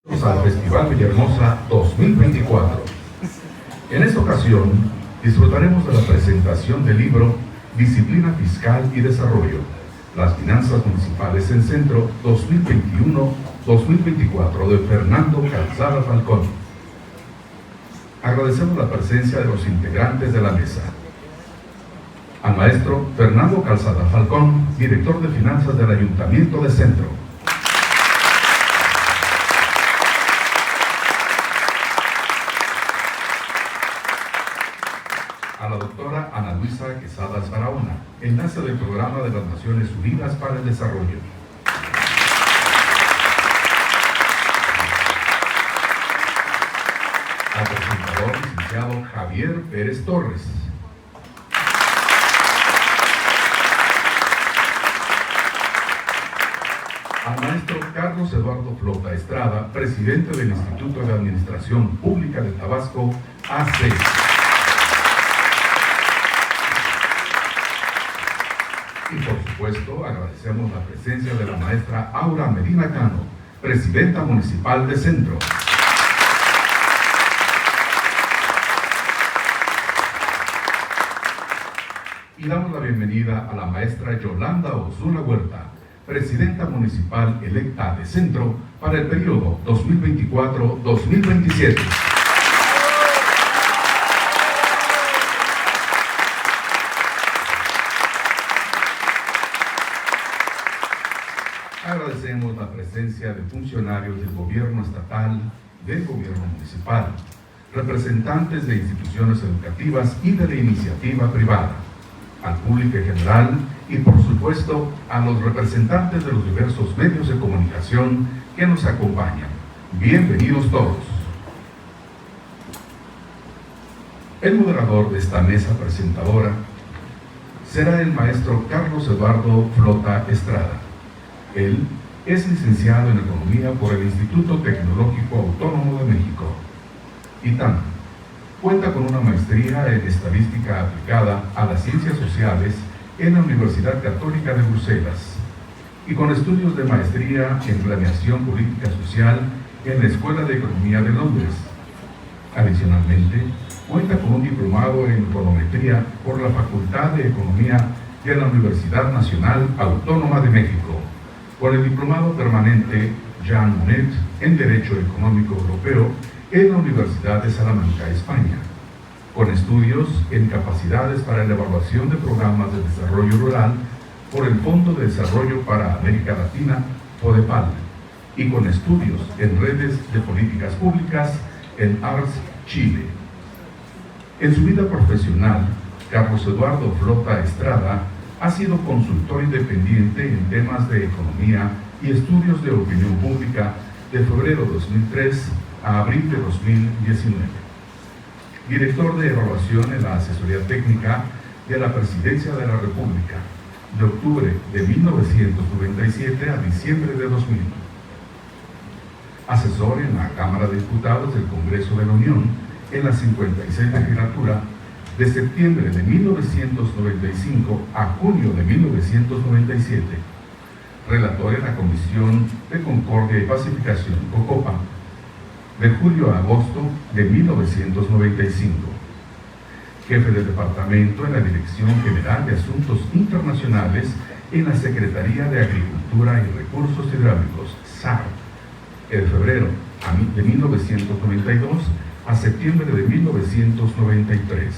Al Festival Villahermosa 2024. En esta ocasión disfrutaremos de la presentación del libro Disciplina Fiscal y Desarrollo, las finanzas municipales en centro 2021-2024 de Fernando Calzada Falcón. Agradecemos la presencia de los integrantes de la mesa. Al maestro Fernando Calzada Falcón, director de finanzas del Ayuntamiento de Centro. A la doctora Ana Luisa Quesadas Barahona, enlace del Programa de las Naciones Unidas para el Desarrollo. Al presentador licenciado Javier Pérez Torres. Al maestro Carlos Eduardo Flota Estrada, presidente del Instituto de Administración Pública de Tabasco, AC. Y por supuesto, agradecemos la presencia de la maestra Aura Medina Cano, presidenta municipal de Centro. Y damos la bienvenida a la maestra Yolanda Osuna Huerta, presidenta municipal electa de Centro para el periodo 2024-2027. Agradecemos la presencia de funcionarios del gobierno estatal, del gobierno municipal, representantes de instituciones educativas y de la iniciativa privada, al público en general y por supuesto a los representantes de los diversos medios de comunicación que nos acompañan. Bienvenidos todos. El moderador de esta mesa presentadora será el maestro Carlos Eduardo Flota Estrada. Él es licenciado en Economía por el Instituto Tecnológico Autónomo de México. ITAM. Cuenta con una maestría en Estadística aplicada a las Ciencias Sociales en la Universidad Católica de Bruselas y con estudios de maestría en Planeación Política Social en la Escuela de Economía de Londres. Adicionalmente, cuenta con un diplomado en Econometría por la Facultad de Economía de la Universidad Nacional Autónoma de México, con el diplomado permanente Jean Monnet en Derecho Económico Europeo en la Universidad de Salamanca, España, con estudios en capacidades para la evaluación de programas de desarrollo rural por el Fondo de Desarrollo para América Latina, FODEPAL, y con estudios en redes de políticas públicas en ARS Chile. En su vida profesional, Carlos Eduardo Flota Estrada ha sido consultor independiente en temas de economía y estudios de opinión pública de febrero de 2003 a abril de 2019. Director de evaluación en la Asesoría Técnica de la Presidencia de la República, de octubre de 1997 a diciembre de 2000. Asesor en la Cámara de Diputados del Congreso de la Unión en la 56 legislatura, de septiembre de 1995 a junio de 1997, relator en la Comisión de Concordia y Pacificación, COCOPA, de julio a agosto de 1995, jefe de departamento en la Dirección General de Asuntos Internacionales en la Secretaría de Agricultura y Recursos Hidráulicos, SAR, de febrero de 1992 a septiembre de 1993.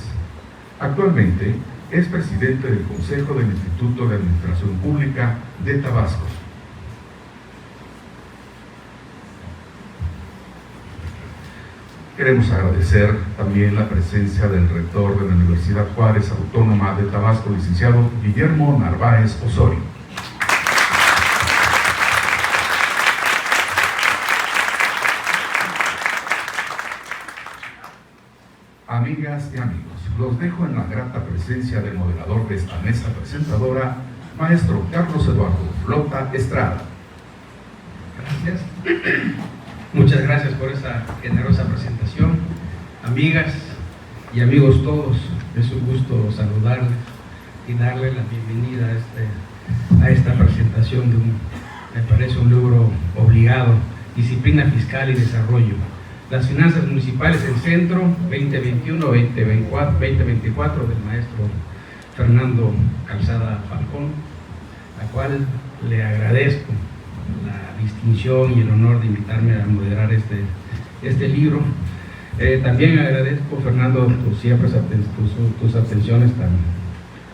Actualmente es presidente del Consejo del Instituto de Administración Pública de Tabasco. Queremos agradecer también la presencia del rector de la Universidad Juárez Autónoma de Tabasco, licenciado Guillermo Narváez Osorio. Amigas y amigos, los dejo en la grata presencia del moderador de esta mesa presentadora, maestro Carlos Eduardo Flota Estrada. Gracias. Muchas gracias por esa generosa presentación. Amigas y amigos todos, es un gusto saludarles y darle la bienvenida a esta presentación de me parece un libro obligado disciplina fiscal y desarrollo. Las finanzas municipales en centro, 2021-2024 del maestro Fernando Calzada Falcón, a cual le agradezco la distinción y el honor de invitarme a moderar este libro. También agradezco, Fernando, tus atenciones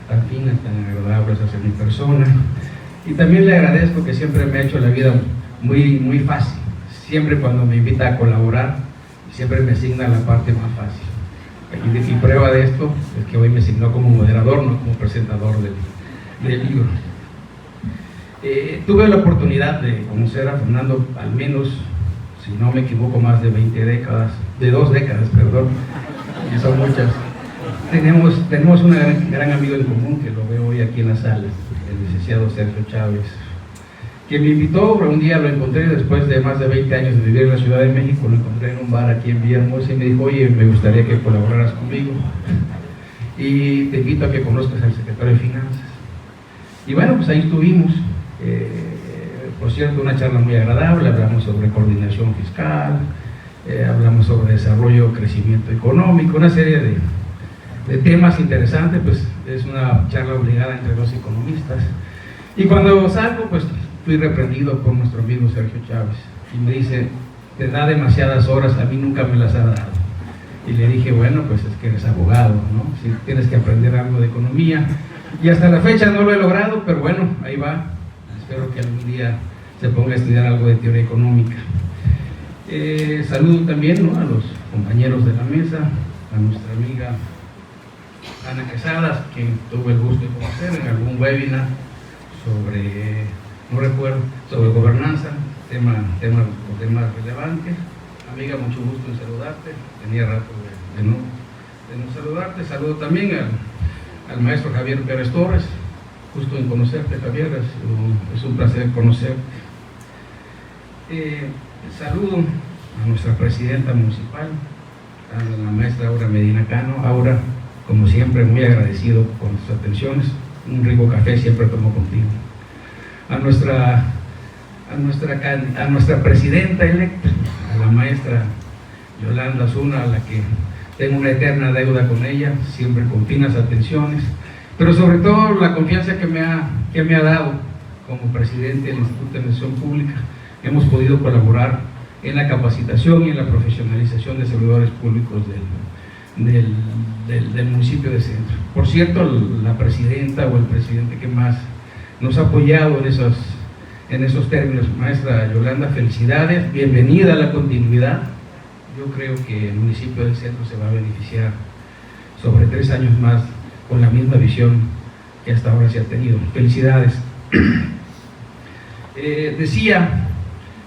tan finas, tan agradables hacia mi persona, y también le agradezco que siempre me ha hecho la vida muy fácil. Siempre cuando me invita a colaborar, siempre me asigna la parte más fácil. Y prueba de esto es que hoy me asignó como moderador, no como presentador del libro. Tuve la oportunidad de conocer a Fernando al menos, si no me equivoco, más de 2 décadas, perdón, y son muchas. Tenemos un gran amigo en común que lo veo hoy aquí en la sala, el licenciado Sergio Chávez, que me invitó. Un día lo encontré después de más de 20 años de vivir en la Ciudad de México, lo encontré en un bar aquí en Villahermosa y me dijo: oye, me gustaría que colaboraras conmigo y te invito a que conozcas al secretario de Finanzas. Y bueno, pues ahí estuvimos. Por cierto, una charla muy agradable. Hablamos sobre coordinación fiscal, hablamos sobre desarrollo, crecimiento económico, una serie de temas interesantes. Pues es una charla obligada entre 2 economistas. Y cuando salgo, pues fui reprendido por nuestro amigo Sergio Chávez y me dice: te da demasiadas horas, a mí nunca me las ha dado. Y le dije: bueno, pues es que eres abogado, ¿no? Si tienes que aprender algo de economía. Y hasta la fecha no lo he logrado, pero bueno, ahí va. Espero que algún día se ponga a estudiar algo de teoría económica. Saludo también, ¿no?, a los compañeros de la mesa, a nuestra amiga Ana Quesadas, quien tuve el gusto de conocer en algún webinar sobre, no recuerdo, sobre gobernanza, temas relevantes. Amiga, mucho gusto en saludarte, tenía rato de no saludarte. Saludo también al maestro Javier Pérez Torres, gusto en conocerte, Javier, es un placer conocerte. Saludo a nuestra presidenta municipal, a la maestra Aura Medina Cano. Aura, como siempre, muy agradecido por sus atenciones, un rico café siempre tomo contigo. A nuestra presidenta electa, a la maestra Yolanda Osuna, a la que tengo una eterna deuda con ella, siempre con finas atenciones, pero sobre todo la confianza que me ha dado como presidente del Instituto de Administración Pública. Hemos podido colaborar en la capacitación y en la profesionalización de servidores públicos del municipio de Centro. Por cierto, la presidenta o el presidente que más nos ha apoyado en esos términos, maestra Yolanda, felicidades, bienvenida a la continuidad. Yo creo que el municipio del Centro se va a beneficiar sobre 3 años más con la misma visión que hasta ahora se ha tenido. Felicidades.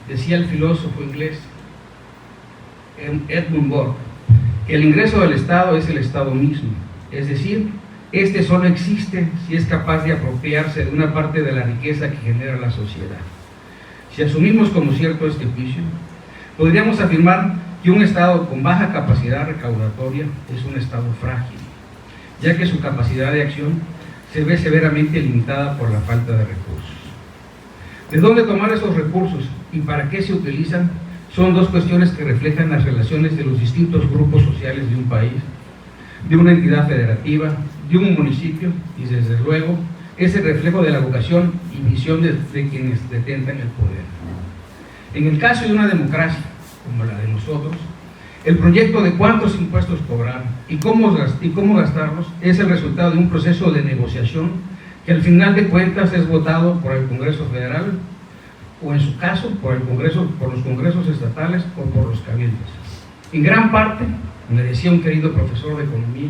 Decía el filósofo inglés Edmund Burke que el ingreso del Estado es el Estado mismo, es decir, este solo existe si es capaz de apropiarse de una parte de la riqueza que genera la sociedad. Si asumimos como cierto este juicio, podríamos afirmar que un Estado con baja capacidad recaudatoria es un Estado frágil, ya que su capacidad de acción se ve severamente limitada por la falta de recursos. ¿De dónde tomar esos recursos y para qué se utilizan? Son 2 cuestiones que reflejan las relaciones de los distintos grupos sociales de un país, de una entidad federativa, de un municipio, y desde luego es el reflejo de la vocación y visión de quienes detentan el poder. En el caso de una democracia como la de nosotros, el proyecto de cuántos impuestos cobrar y cómo gastarlos es el resultado de un proceso de negociación que al final de cuentas es votado por el Congreso Federal, o en su caso por los congresos estatales o por los cabildos. En gran parte, me decía un querido profesor de economía,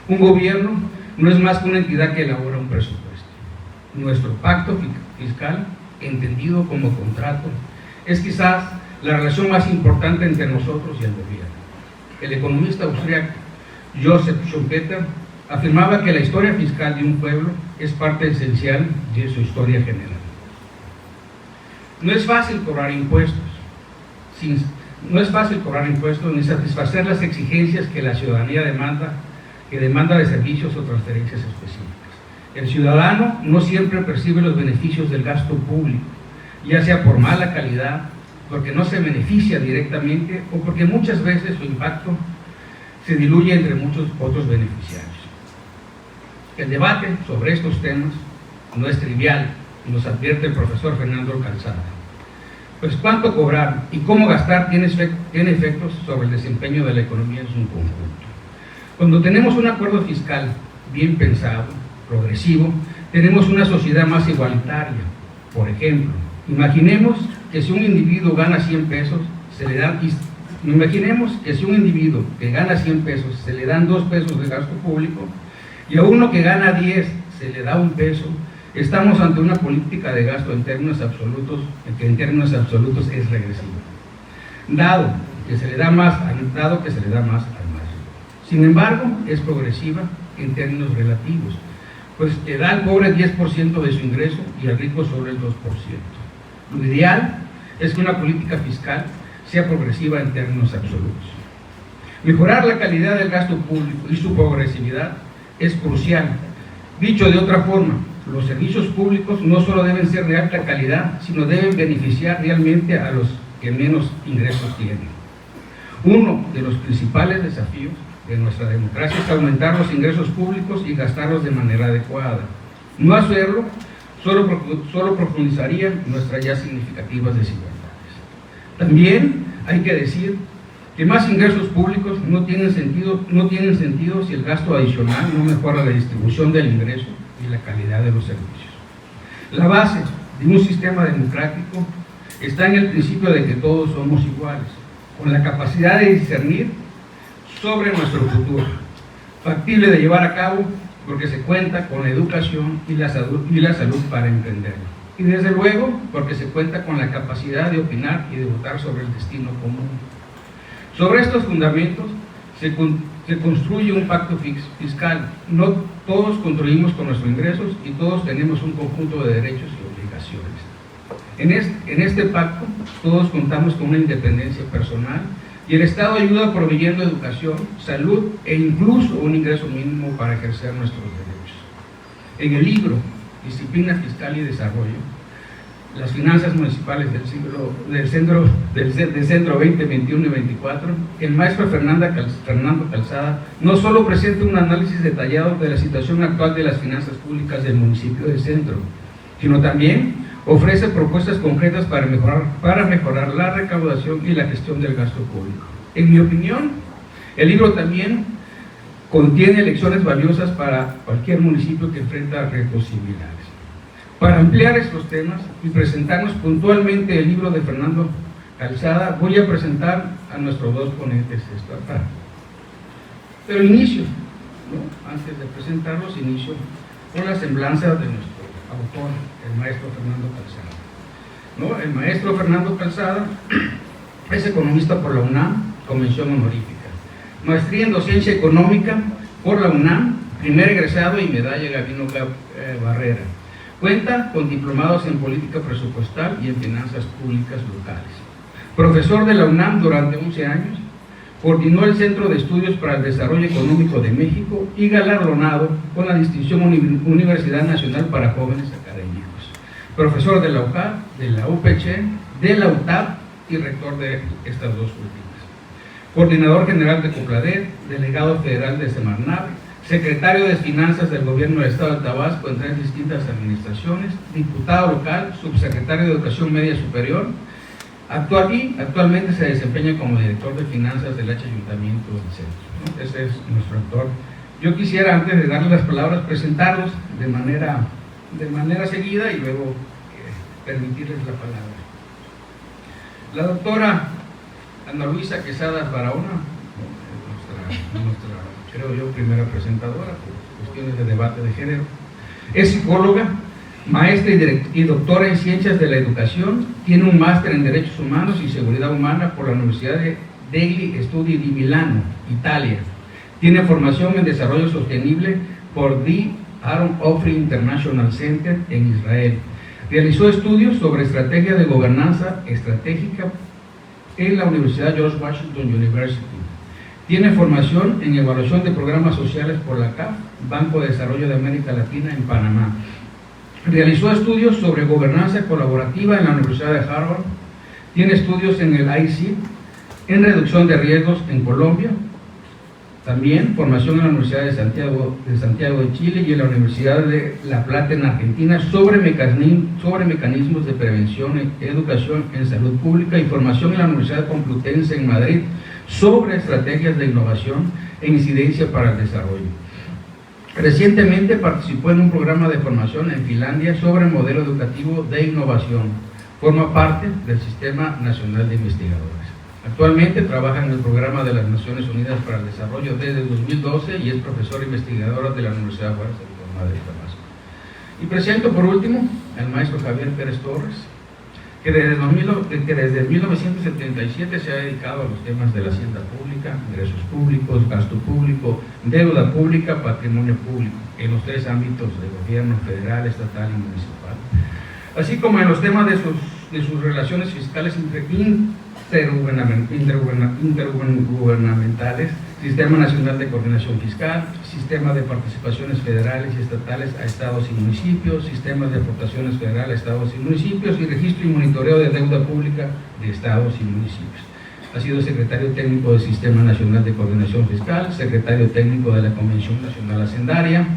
un gobierno no es más que una entidad que elabora un presupuesto. Nuestro pacto fiscal, entendido como contrato, es quizás la relación más importante entre nosotros y el gobierno. El economista austríaco Joseph Schumpeter afirmaba que la historia fiscal de un pueblo es parte esencial de su historia general. No es fácil cobrar impuestos ni satisfacer las exigencias que la ciudadanía demanda de servicios o transferencias específicas. El ciudadano no siempre percibe los beneficios del gasto público, ya sea por mala calidad, porque no se beneficia directamente o porque muchas veces su impacto se diluye entre muchos otros beneficiarios. El debate sobre estos temas no es trivial, nos advierte el profesor Fernando Calzada. Pues cuánto cobrar y cómo gastar tiene efectos sobre el desempeño de la economía en su conjunto. Cuando tenemos un acuerdo fiscal bien pensado, progresivo, tenemos una sociedad más igualitaria. Por ejemplo, imaginemos que si un individuo gana 100 pesos, imaginemos que si un individuo que gana 100 pesos se le dan 2 pesos de gasto público y a uno que gana 10 se le da 1 peso, estamos ante una política de gasto en términos absolutos, que en términos absolutos es regresiva, dado que se le da más al más. Sin embargo, es progresiva en términos relativos, pues le da al pobre 10% de su ingreso y al rico solo el 2%. Lo ideal es que una política fiscal sea progresiva en términos absolutos. Mejorar la calidad del gasto público y su progresividad es crucial. Dicho de otra forma, los servicios públicos no solo deben ser de alta calidad, sino deben beneficiar realmente a los que menos ingresos tienen. Uno de los principales desafíos de nuestra democracia es aumentar los ingresos públicos y gastarlos de manera adecuada. No hacerlo solo profundizaría nuestras ya significativas desigualdades. También hay que decir que más ingresos públicos no tienen sentido si el gasto adicional no mejora la distribución del ingreso y la calidad de los servicios. La base de un sistema democrático está en el principio de que todos somos iguales, con la capacidad de discernir sobre nuestro futuro, factible de llevar a cabo porque se cuenta con la educación y la salud para emprenderlo. Y desde luego porque se cuenta con la capacidad de opinar y de votar sobre el destino común. Sobre estos fundamentos se construye un pacto fiscal. No todos contribuimos con nuestros ingresos y todos tenemos un conjunto de derechos y obligaciones. En este pacto todos contamos con una independencia personal y el Estado ayuda proveyendo educación, salud e incluso un ingreso mínimo para ejercer nuestros derechos. En el libro Disciplina Fiscal y Desarrollo, las finanzas municipales del Centro 20, 21 y 24, el maestro Fernando Calzada no solo presenta un análisis detallado de la situación actual de las finanzas públicas del municipio de Centro, sino también ofrece propuestas concretas para mejorar la recaudación y la gestión del gasto público. En mi opinión, el libro también contiene lecciones valiosas para cualquier municipio que enfrenta retos similares. Para ampliar estos temas y presentarnos puntualmente el libro de Fernando Calzada, voy a presentar a nuestros dos ponentes esta tarde. Pero inicio, antes de presentarlos, inicio con la semblanza de nuestro autor, el maestro Fernando Calzada. El maestro Fernando Calzada es economista por la UNAM con mención honorífica, maestría en docencia económica por la UNAM, primer egresado y medalla Gabino Barrera. Cuenta con diplomados en política presupuestal y en finanzas públicas locales. Profesor de la UNAM durante 11 años, coordinó el Centro de Estudios para el Desarrollo Económico de México y galardonado con la distinción Universidad Nacional para Jóvenes Académicos. Profesor de la UCAP, de la UPC, de la UTAP y rector de estas dos últimas. Coordinador general de COPLADET, delegado federal de Semarnat, secretario de Finanzas del Gobierno del Estado de Tabasco en 3 distintas administraciones, diputado local, subsecretario de Educación Media Superior, actualmente se desempeña como director de finanzas del Ayuntamiento del Centro. Ese es nuestro autor. Yo quisiera, antes de darle las palabras, presentarlos de manera seguida y luego permitirles la palabra. La doctora Ana Luisa Quesada Barahona, nuestra creo yo, primera presentadora por cuestiones de debate de género. Es psicóloga, maestra y doctora en Ciencias de la Educación, tiene un máster en Derechos Humanos y Seguridad Humana por la Universidad degli Studi di Milano, Italia. Tiene formación en Desarrollo Sostenible por The Aaron Ofri International Center en Israel. Realizó estudios sobre estrategia de gobernanza estratégica en la Universidad George Washington University. Tiene formación en evaluación de programas sociales por la CAF, Banco de Desarrollo de América Latina en Panamá. Realizó estudios sobre gobernanza colaborativa en la Universidad de Harvard. Tiene estudios en el IC, en reducción de riesgos en Colombia, también formación en la Universidad de Santiago de Chile y en la Universidad de La Plata en Argentina sobre mecanismos de prevención, educación en salud pública, y formación en la Universidad Complutense en Madrid sobre estrategias de innovación e incidencia para el desarrollo. Recientemente participó en un programa de formación en Finlandia sobre modelo educativo de innovación. Forma parte del Sistema Nacional de Investigadores. Actualmente trabaja en el Programa de las Naciones Unidas para el Desarrollo desde 2012 y es profesora investigadora de la Universidad Juárez de Madrid, Tabasco. Y presento por último al maestro Javier Pérez Torres, que desde 1977 se ha dedicado a los temas de la hacienda pública, ingresos públicos, gasto público, deuda pública, patrimonio público, en los tres ámbitos de gobierno federal, estatal y municipal, así como en los temas de sus relaciones fiscales intergubernamentales, Sistema Nacional de Coordinación Fiscal, Sistema de Participaciones Federales y Estatales a Estados y Municipios, Sistemas de Aportaciones Federales a Estados y Municipios y Registro y Monitoreo de Deuda Pública de Estados y Municipios. Ha sido secretario técnico del Sistema Nacional de Coordinación Fiscal, secretario técnico de la Convención Nacional Hacendaria,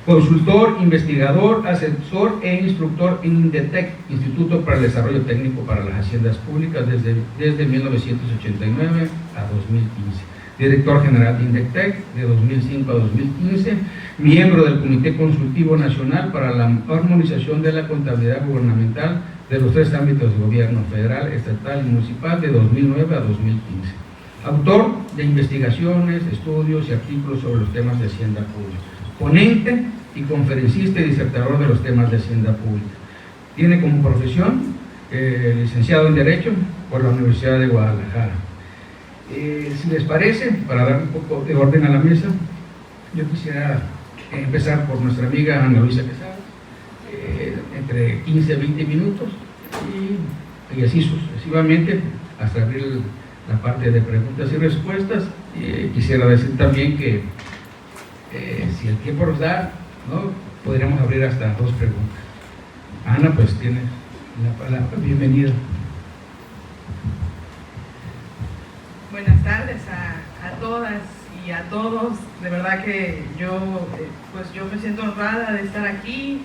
consultor, investigador, asesor e instructor en INDETEC, Instituto para el Desarrollo Técnico para las Haciendas Públicas, desde 1989 a 2015. Director general de INDETEC de 2005 a 2015, miembro del Comité Consultivo Nacional para la Armonización de la Contabilidad Gubernamental de los tres ámbitos de gobierno federal, estatal y municipal de 2009 a 2015. Autor de investigaciones, estudios y artículos sobre los temas de hacienda pública. Ponente y conferencista y disertador de los temas de hacienda pública. Tiene como profesión licenciado en Derecho por la Universidad de Guadalajara. Si les parece, para dar un poco de orden a la mesa, yo quisiera empezar por nuestra amiga Ana Luisa Quesada, entre 15 a 20 minutos, y así sucesivamente, hasta abrir la parte de preguntas y respuestas. Quisiera decir también que si el tiempo nos da, ¿no?, podríamos abrir hasta 2 preguntas. Ana, pues tiene la palabra. Bienvenida. Buenas tardes a todas y a todos. De verdad que yo me siento honrada de estar aquí.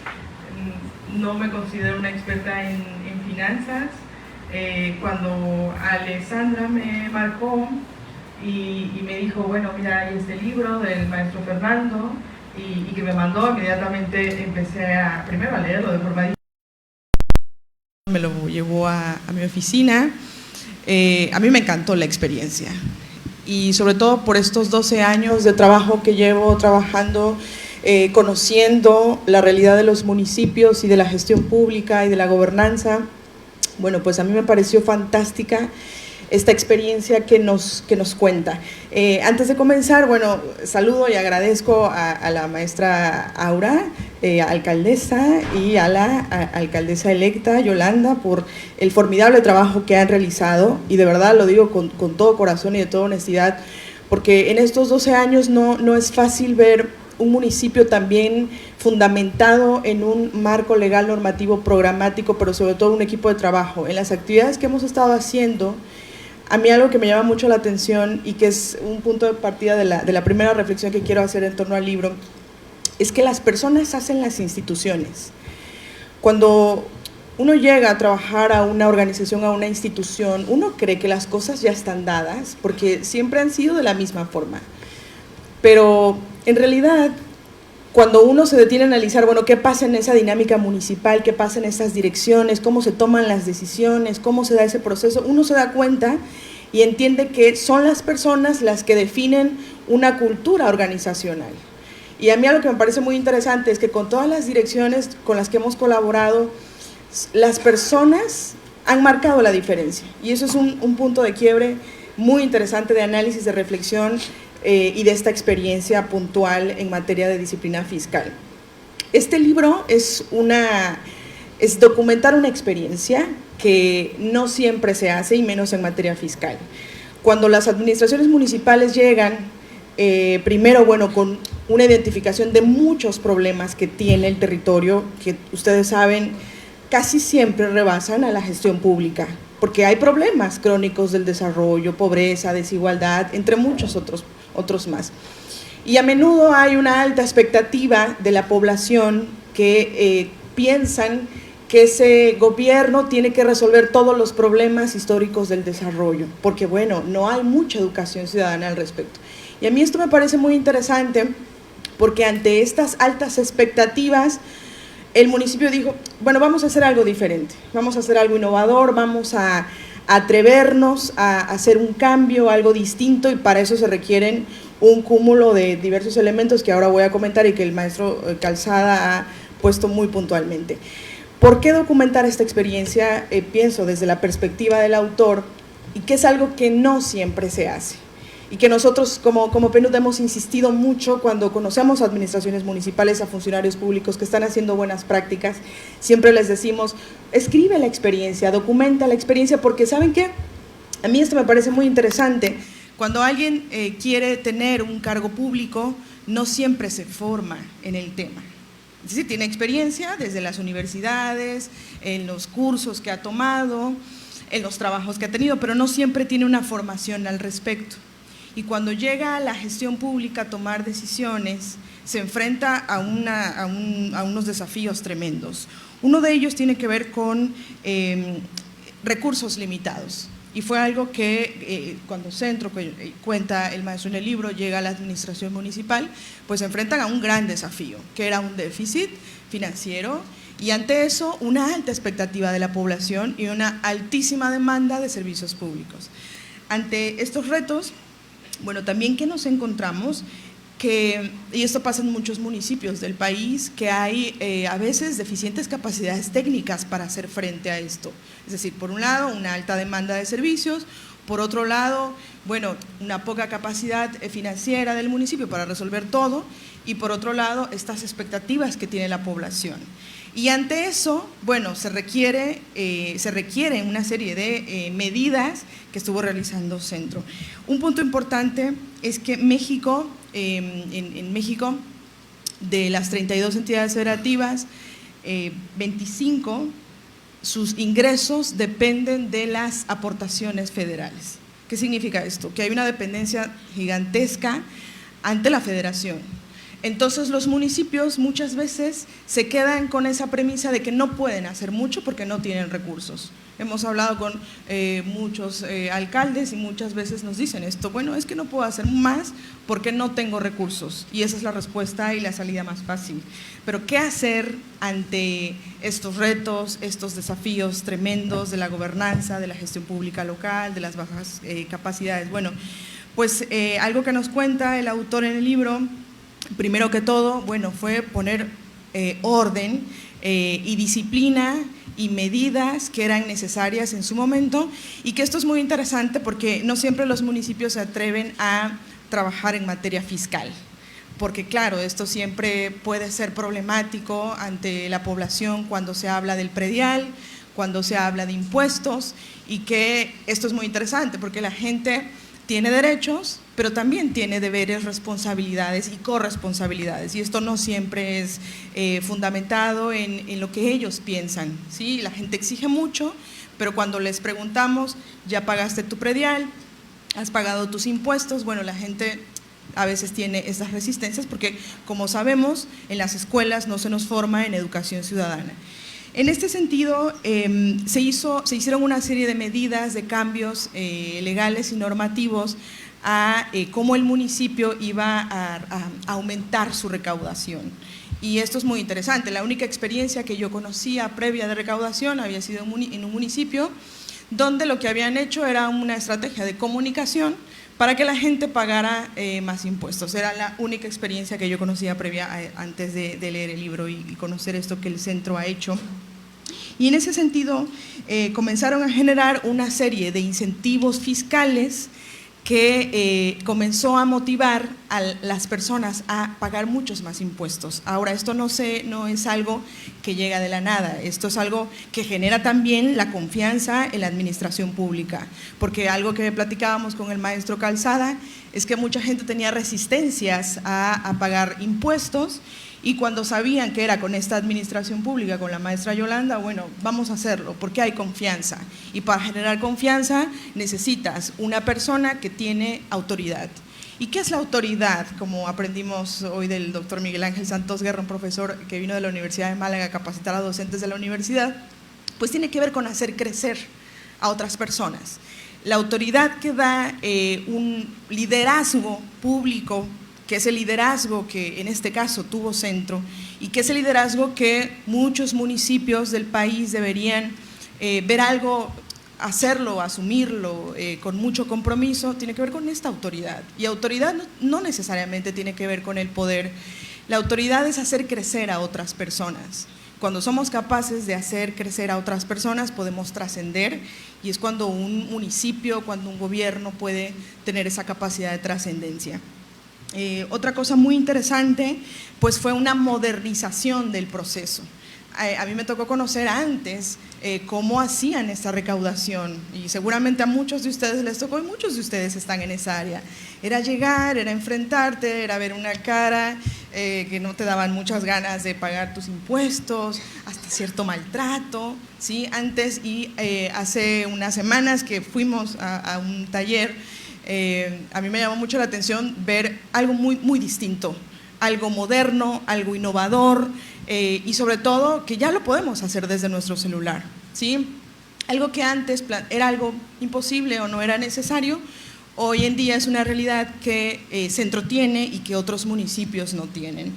No me considero una experta en finanzas. Cuando Alessandra me marcó y me dijo, bueno, mira, hay este libro del maestro Fernando, y que me mandó, inmediatamente empecé primero a leerlo de forma digital. Me lo llevó a mi oficina. A mí me encantó la experiencia, y sobre todo por estos 12 años de trabajo que llevo trabajando, conociendo la realidad de los municipios y de la gestión pública y de la gobernanza. Bueno, pues a mí me pareció fantástica esta experiencia que nos cuenta. Antes de comenzar, bueno, saludo y agradezco a la maestra Aura, alcaldesa, y a la alcaldesa electa Yolanda por el formidable trabajo que han realizado, y de verdad lo digo con todo corazón y de toda honestidad, porque en estos 12 años no es fácil ver un municipio también fundamentado en un marco legal, normativo, programático, pero sobre todo un equipo de trabajo. En las actividades que hemos estado haciendo, a mí algo que me llama mucho la atención y que es un punto de partida de la primera reflexión que quiero hacer en torno al libro, es que las personas hacen las instituciones. Cuando uno llega a trabajar a una organización, a una institución, uno cree que las cosas ya están dadas porque siempre han sido de la misma forma. Pero en realidad, cuando uno se detiene a analizar, bueno, qué pasa en esa dinámica municipal, qué pasa en esas direcciones, cómo se toman las decisiones, cómo se da ese proceso, uno se da cuenta y entiende que son las personas las que definen una cultura organizacional. Y a mí algo que me parece muy interesante es que con todas las direcciones con las que hemos colaborado, las personas han marcado la diferencia. Y eso es un punto de quiebre muy interesante de análisis, de reflexión, y de esta experiencia puntual en materia de disciplina fiscal. Este libro es documentar una experiencia que no siempre se hace, y menos en materia fiscal. Cuando las administraciones municipales llegan, primero, bueno, con una identificación de muchos problemas que tiene el territorio, que ustedes saben, casi siempre rebasan a la gestión pública, porque hay problemas crónicos del desarrollo, pobreza, desigualdad, entre muchos otros más. Y a menudo hay una alta expectativa de la población que piensan que ese gobierno tiene que resolver todos los problemas históricos del desarrollo, porque bueno, no hay mucha educación ciudadana al respecto. Y a mí esto me parece muy interesante, porque ante estas altas expectativas, el municipio dijo, bueno, vamos a hacer algo diferente, vamos a hacer algo innovador, vamos a atrevernos a hacer un cambio, algo distinto, y para eso se requieren un cúmulo de diversos elementos que ahora voy a comentar y que el maestro Calzada ha puesto muy puntualmente. ¿Por qué documentar esta experiencia? Pienso desde la perspectiva del autor, y que es algo que no siempre se hace, y que nosotros como PNUD hemos insistido mucho cuando conocemos a administraciones municipales, a funcionarios públicos que están haciendo buenas prácticas, siempre les decimos, escribe la experiencia, documenta la experiencia, porque ¿saben qué? A mí esto me parece muy interesante. Cuando alguien quiere tener un cargo público, no siempre se forma en el tema. Es decir, tiene experiencia desde las universidades, en los cursos que ha tomado, en los trabajos que ha tenido, pero no siempre tiene una formación al respecto. Y cuando llega a la gestión pública a tomar decisiones, se enfrenta a unos desafíos tremendos. Uno de ellos tiene que ver con recursos limitados. Y fue algo que cuando Centro, cuenta el maestro en el libro, llega a la administración municipal, pues se enfrentan a un gran desafío, que era un déficit financiero, y ante eso una alta expectativa de la población y una altísima demanda de servicios públicos. Ante estos retos, bueno, también que nos encontramos y esto pasa en muchos municipios del país, que hay a veces deficientes capacidades técnicas para hacer frente a esto. Es decir, por un lado, una alta demanda de servicios, por otro lado, bueno, una poca capacidad financiera del municipio para resolver todo, y por otro lado, estas expectativas que tiene la población. Y ante eso, bueno, se requiere una serie de medidas que estuvo realizando Centro. Un punto importante es que México, en México, de las 32 entidades federativas, 25, sus ingresos dependen de las aportaciones federales. ¿Qué significa esto? Que hay una dependencia gigantesca ante la federación. Entonces los municipios muchas veces se quedan con esa premisa de que no pueden hacer mucho porque no tienen recursos. Hemos hablado con muchos alcaldes y muchas veces nos dicen esto, bueno, es que no puedo hacer más porque no tengo recursos, y esa es la respuesta y la salida más fácil. Pero ¿qué hacer ante estos retos, estos desafíos tremendos de la gobernanza, de la gestión pública local, de las bajas capacidades? Bueno, pues algo que nos cuenta el autor en el libro, primero que todo, bueno, fue poner orden y disciplina y medidas que eran necesarias en su momento, y que esto es muy interesante porque no siempre los municipios se atreven a trabajar en materia fiscal, porque claro, esto siempre puede ser problemático ante la población cuando se habla del predial, cuando se habla de impuestos, y que esto es muy interesante porque la gente tiene derechos, pero también tiene deberes, responsabilidades y corresponsabilidades, y esto no siempre es fundamentado en lo que ellos piensan, ¿sí? La gente exige mucho, pero cuando les preguntamos, ¿ya pagaste tu predial? ¿Has pagado tus impuestos? Bueno, la gente a veces tiene esas resistencias porque, como sabemos, en las escuelas no se nos forma en educación ciudadana. En este sentido, se hicieron una serie de medidas, de cambios legales y normativos a cómo el municipio iba a aumentar su recaudación. Y esto es muy interesante. La única experiencia que yo conocía previa de recaudación había sido en un municipio donde lo que habían hecho era una estrategia de comunicación para que la gente pagara más impuestos. Era la única experiencia que yo conocía previa antes de leer el libro y conocer esto que el centro ha hecho. Y en ese sentido comenzaron a generar una serie de incentivos fiscales que comenzó a motivar a las personas a pagar muchos más impuestos. Ahora, esto no es algo que llega de la nada, esto es algo que genera también la confianza en la administración pública, porque algo que platicábamos con el maestro Calzada es que mucha gente tenía resistencias a pagar impuestos, Y cuando sabían que era con esta administración pública, con la maestra Yolanda, bueno, vamos a hacerlo, porque hay confianza. Y para generar confianza necesitas una persona que tiene autoridad. ¿Y qué es la autoridad? Como aprendimos hoy del doctor Miguel Ángel Santos Guerra, un profesor que vino de la Universidad de Málaga a capacitar a docentes de la universidad, pues tiene que ver con hacer crecer a otras personas. La autoridad que da un liderazgo público, que es el liderazgo que en este caso tuvo Centro, y que es el liderazgo que muchos municipios del país deberían ver algo, hacerlo, asumirlo con mucho compromiso, tiene que ver con esta autoridad. Y autoridad no necesariamente tiene que ver con el poder. La autoridad es hacer crecer a otras personas. Cuando somos capaces de hacer crecer a otras personas, podemos trascender, y es cuando un municipio, cuando un gobierno puede tener esa capacidad de trascendencia. Otra cosa muy interesante, pues fue una modernización del proceso. A mí me tocó conocer antes cómo hacían esta recaudación, y seguramente a muchos de ustedes les tocó, y muchos de ustedes están en esa área. Era llegar, era enfrentarte, era ver una cara que no te daban muchas ganas de pagar tus impuestos, hasta cierto maltrato, ¿sí? Antes, y hace unas semanas que fuimos a un taller, a mí me llamó mucho la atención ver algo muy distinto, algo moderno, algo innovador, y sobre todo que ya lo podemos hacer desde nuestro celular, ¿sí? Algo que antes era algo imposible o no era necesario, hoy en día es una realidad que Centro tiene y que otros municipios no tienen.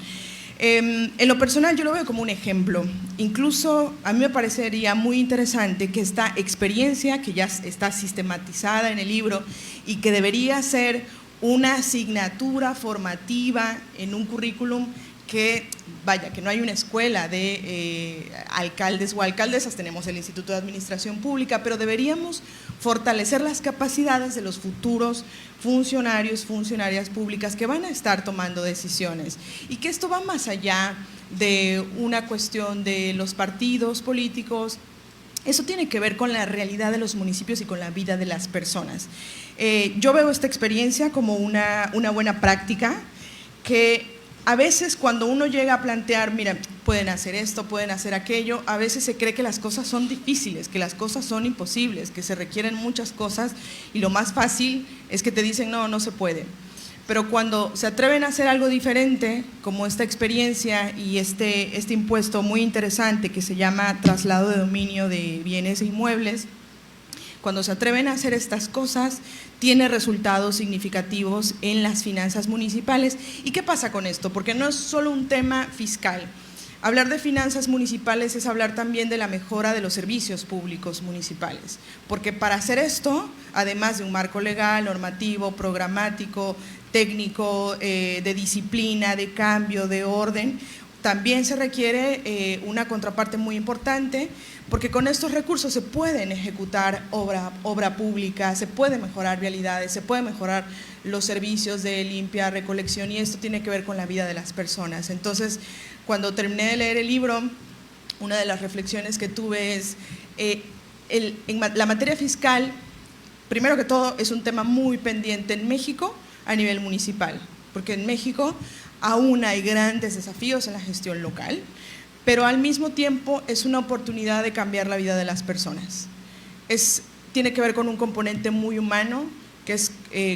En lo personal yo lo veo como un ejemplo. Incluso a mí me parecería muy interesante que esta experiencia, que ya está sistematizada en el libro y que debería ser una asignatura formativa en un currículum, que vaya, que no hay una escuela de alcaldes o alcaldesas, tenemos el Instituto de Administración Pública, pero deberíamos fortalecer las capacidades de los futuros funcionarios, funcionarias públicas que van a estar tomando decisiones, y que esto va más allá de una cuestión de los partidos políticos. Eso tiene que ver con la realidad de los municipios y con la vida de las personas. Yo veo esta experiencia como una buena práctica, que a veces cuando uno llega a plantear, mira, pueden hacer esto, pueden hacer aquello, a veces se cree que las cosas son difíciles, que las cosas son imposibles, que se requieren muchas cosas, y lo más fácil es que te dicen no, no se puede. Pero cuando se atreven a hacer algo diferente, como esta experiencia y este impuesto muy interesante que se llama traslado de dominio de bienes e inmuebles, cuando se atreven a hacer estas cosas, tiene resultados significativos en las finanzas municipales. ¿Y qué pasa con esto? Porque no es solo un tema fiscal. Hablar de finanzas municipales es hablar también de la mejora de los servicios públicos municipales, porque para hacer esto, además de un marco legal, normativo, programático, técnico, de disciplina, de cambio, de orden, también se requiere una contraparte muy importante, porque con estos recursos se pueden ejecutar obra pública, se puede mejorar vialidades, se puede mejorar los servicios de limpia, recolección, y esto tiene que ver con la vida de las personas. Entonces, cuando terminé de leer el libro, una de las reflexiones que tuve es, en la materia fiscal, primero que todo, es un tema muy pendiente en México a nivel municipal, porque en México aún hay grandes desafíos en la gestión local, pero al mismo tiempo es una oportunidad de cambiar la vida de las personas. Tiene que ver con un componente muy humano, que es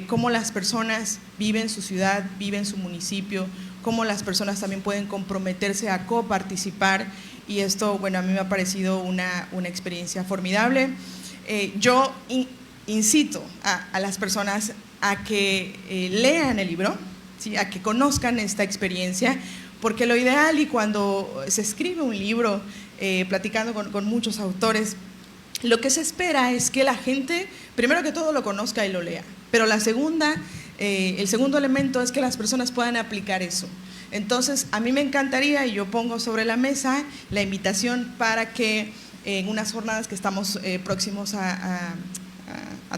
cómo las personas viven su ciudad, viven su municipio, cómo las personas también pueden comprometerse a coparticipar, y esto, bueno, a mí me ha parecido una experiencia formidable. Yo incito a las personas a que lean el libro, ¿sí? A que conozcan esta experiencia, porque lo ideal, y cuando se escribe un libro, platicando con muchos autores, lo que se espera es que la gente, primero que todo, lo conozca y lo lea, pero el segundo elemento es que las personas puedan aplicar eso. Entonces, a mí me encantaría, y yo pongo sobre la mesa la invitación para que en unas jornadas que estamos próximos a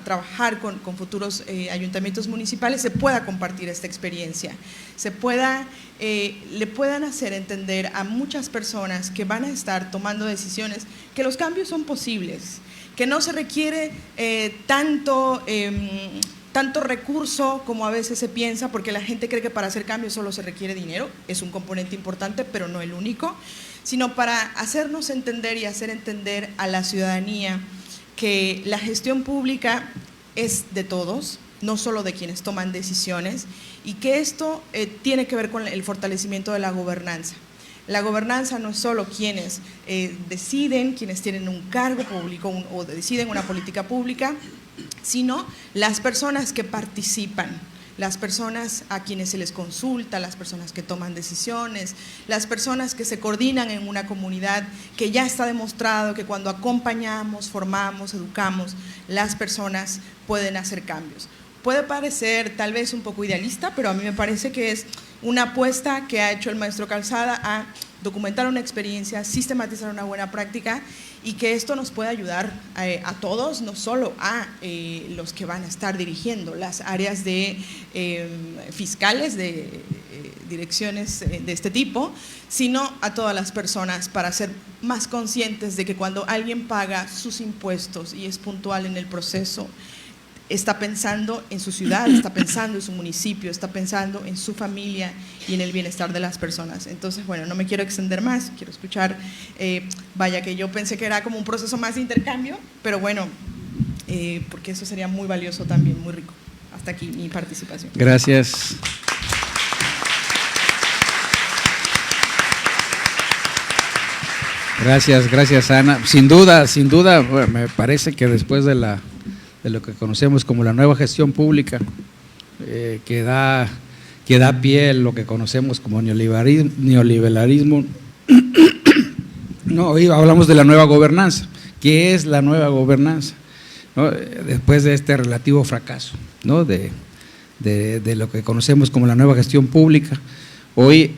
trabajar con futuros ayuntamientos municipales, se pueda compartir esta experiencia, le puedan hacer entender a muchas personas que van a estar tomando decisiones que los cambios son posibles, que no se requiere tanto tanto recurso como a veces se piensa, porque la gente cree que para hacer cambios solo se requiere dinero, es un componente importante, pero no el único, sino para hacernos entender y hacer entender a la ciudadanía que la gestión pública es de todos, no solo de quienes toman decisiones, y que esto tiene que ver con el fortalecimiento de la gobernanza. La gobernanza no es solo quienes deciden, quienes tienen un cargo público o deciden una política pública, sino las personas que participan, las personas a quienes se les consulta, las personas que toman decisiones, las personas que se coordinan en una comunidad, que ya está demostrado que cuando acompañamos, formamos, educamos, las personas pueden hacer cambios. Puede parecer tal vez un poco idealista, pero a mí me parece que es una apuesta que ha hecho el maestro Calzada a documentar una experiencia, sistematizar una buena práctica, y que esto nos puede ayudar a todos, no solo a los que van a estar dirigiendo las áreas de fiscales, de direcciones de este tipo, sino a todas las personas, para ser más conscientes de que cuando alguien paga sus impuestos y es puntual en el proceso, está pensando en su ciudad, está pensando en su municipio, está pensando en su familia y en el bienestar de las personas. Entonces, bueno, no me quiero extender más, quiero escuchar, vaya que yo pensé que era como un proceso más de intercambio, pero bueno, porque eso sería muy valioso también, muy rico. Hasta aquí mi participación. Gracias. Gracias Ana. Sin duda, bueno, me parece que después de lo que conocemos como la nueva gestión pública, que da pie a lo que conocemos como neoliberalismo. No, hoy hablamos de la nueva gobernanza. ¿Qué es la nueva gobernanza? ¿No? Después de este relativo fracaso, ¿no? de lo que conocemos como la nueva gestión pública, hoy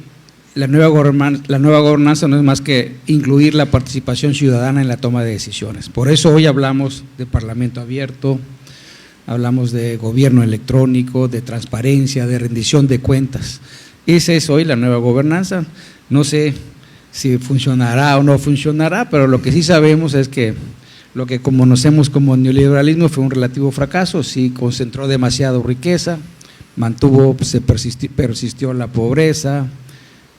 la nueva gobernanza no es más que incluir la participación ciudadana en la toma de decisiones. Por eso hoy hablamos de parlamento abierto, hablamos de gobierno electrónico, de transparencia, de rendición de cuentas. Esa es hoy la nueva gobernanza. No sé si funcionará o no funcionará, pero lo que sí sabemos es que lo que conocemos como neoliberalismo fue un relativo fracaso. Sí concentró demasiado riqueza, persistió la pobreza,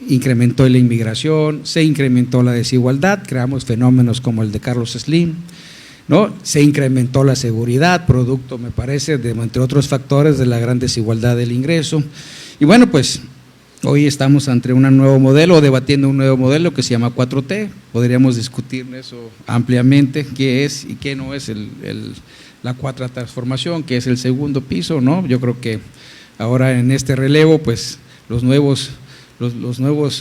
incrementó la inmigración, se incrementó la desigualdad, creamos fenómenos como el de Carlos Slim, ¿no? Se incrementó la seguridad, producto, me parece, de, entre otros factores, de la gran desigualdad del ingreso. Y bueno, pues hoy estamos ante un nuevo modelo, debatiendo un nuevo modelo que se llama 4T. Podríamos discutir eso ampliamente, qué es y qué no es la cuarta transformación, qué es el segundo piso, ¿no? Yo creo que ahora en este relevo, pues los nuevos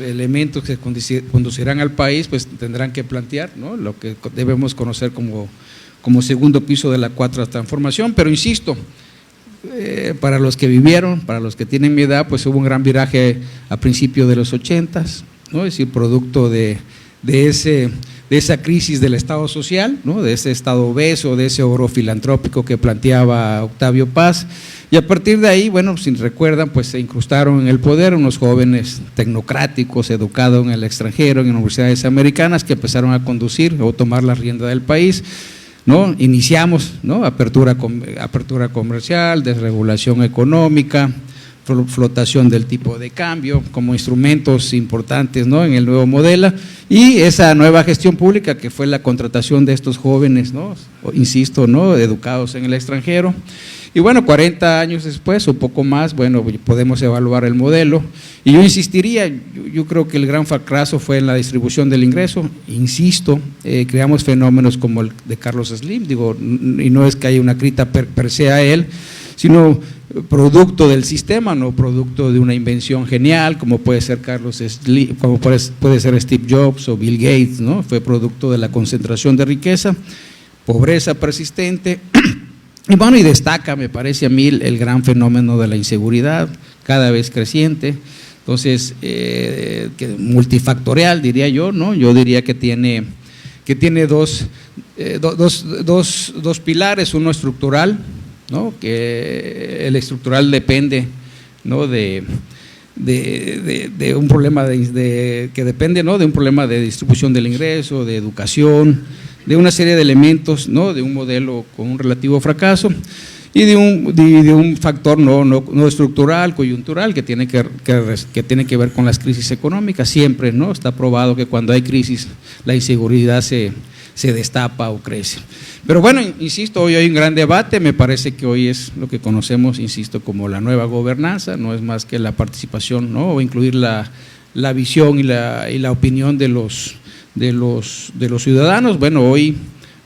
elementos que conducirán al país, pues tendrán que plantear, ¿no? Lo que debemos conocer como segundo piso de la cuarta transformación. Pero insisto, para los que vivieron, para los que tienen mi edad, pues hubo un gran viraje a principios de los 80s, ¿no? Es decir, producto de esa crisis del Estado social, ¿no? De ese Estado obeso, de ese oro filantrópico que planteaba Octavio Paz. Y a partir de ahí, bueno, si recuerdan, pues se incrustaron en el poder unos jóvenes tecnocráticos, educados en el extranjero, en universidades americanas, que empezaron a conducir o tomar la rienda del país, ¿no? Iniciamos, ¿no? Apertura comercial, desregulación económica, flotación del tipo de cambio como instrumentos importantes, ¿no? En el nuevo modelo, y esa nueva gestión pública que fue la contratación de estos jóvenes, ¿no? Insisto, ¿no? Educados en el extranjero. Y bueno, 40 años después, o poco más, bueno, podemos evaluar el modelo. Y yo insistiría, yo creo que el gran fracaso fue en la distribución del ingreso. Insisto, creamos fenómenos como el de Carlos Slim, digo, y no es que haya una crítica per se a él, sino producto del sistema, no producto de una invención genial, como puede ser Carlos Slim, como puede ser Steve Jobs o Bill Gates, ¿no? Fue producto de la concentración de riqueza, pobreza persistente. Y bueno, y destaca, me parece a mí, el gran fenómeno de la inseguridad, cada vez creciente. Entonces, multifactorial, diría yo, ¿no? Yo diría que tiene dos pilares, uno estructural, ¿no? Que el estructural depende, ¿no? de un problema que depende, ¿no? De un problema de distribución del ingreso, de educación, de una serie de elementos, ¿no? De un modelo con un relativo fracaso. y de un factor no estructural, coyuntural, que tiene que ver con las crisis económicas. Siempre, ¿no?, está probado que cuando hay crisis la inseguridad se destapa o crece. Pero bueno, insisto, hoy hay un gran debate. Me parece que hoy es lo que conocemos, insisto, como la nueva gobernanza. No es más que la participación, ¿no?, o incluir la visión y la opinión de los ciudadanos. Bueno, hoy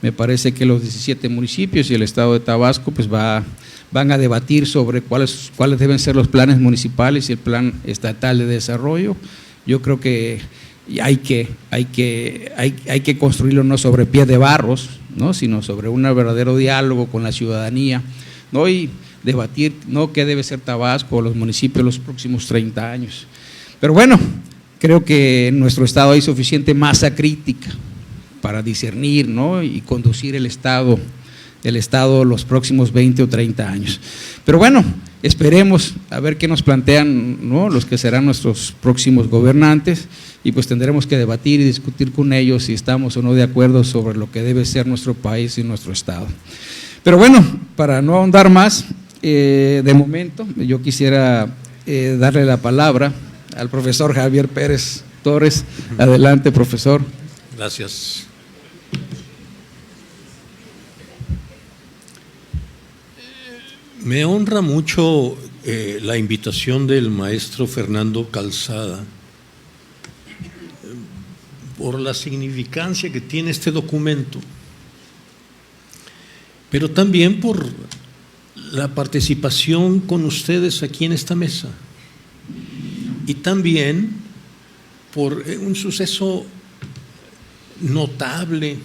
me parece que los 17 municipios y el estado de Tabasco pues van a debatir sobre cuáles deben ser los planes municipales y el plan estatal de desarrollo. Yo creo que hay que construirlo no sobre pie de barros, ¿no?, sino sobre un verdadero diálogo con la ciudadanía, ¿no?, y debatir, ¿no?, qué debe ser Tabasco o los municipios los próximos 30 años. Pero bueno, creo que en nuestro estado hay suficiente masa crítica para discernir, ¿no?, y conducir el estado los próximos 20 o 30 años. Pero bueno, esperemos a ver qué nos plantean, ¿no?, los que serán nuestros próximos gobernantes, y pues tendremos que debatir y discutir con ellos si estamos o no de acuerdo sobre lo que debe ser nuestro país y nuestro estado. Pero bueno, para no ahondar más, de momento yo quisiera darle la palabra al profesor Javier Pérez Torres. Adelante, profesor. Gracias. Me honra mucho la invitación del maestro Fernando Calzada por la significancia que tiene este documento, pero también por la participación con ustedes aquí en esta mesa, y también por un suceso notable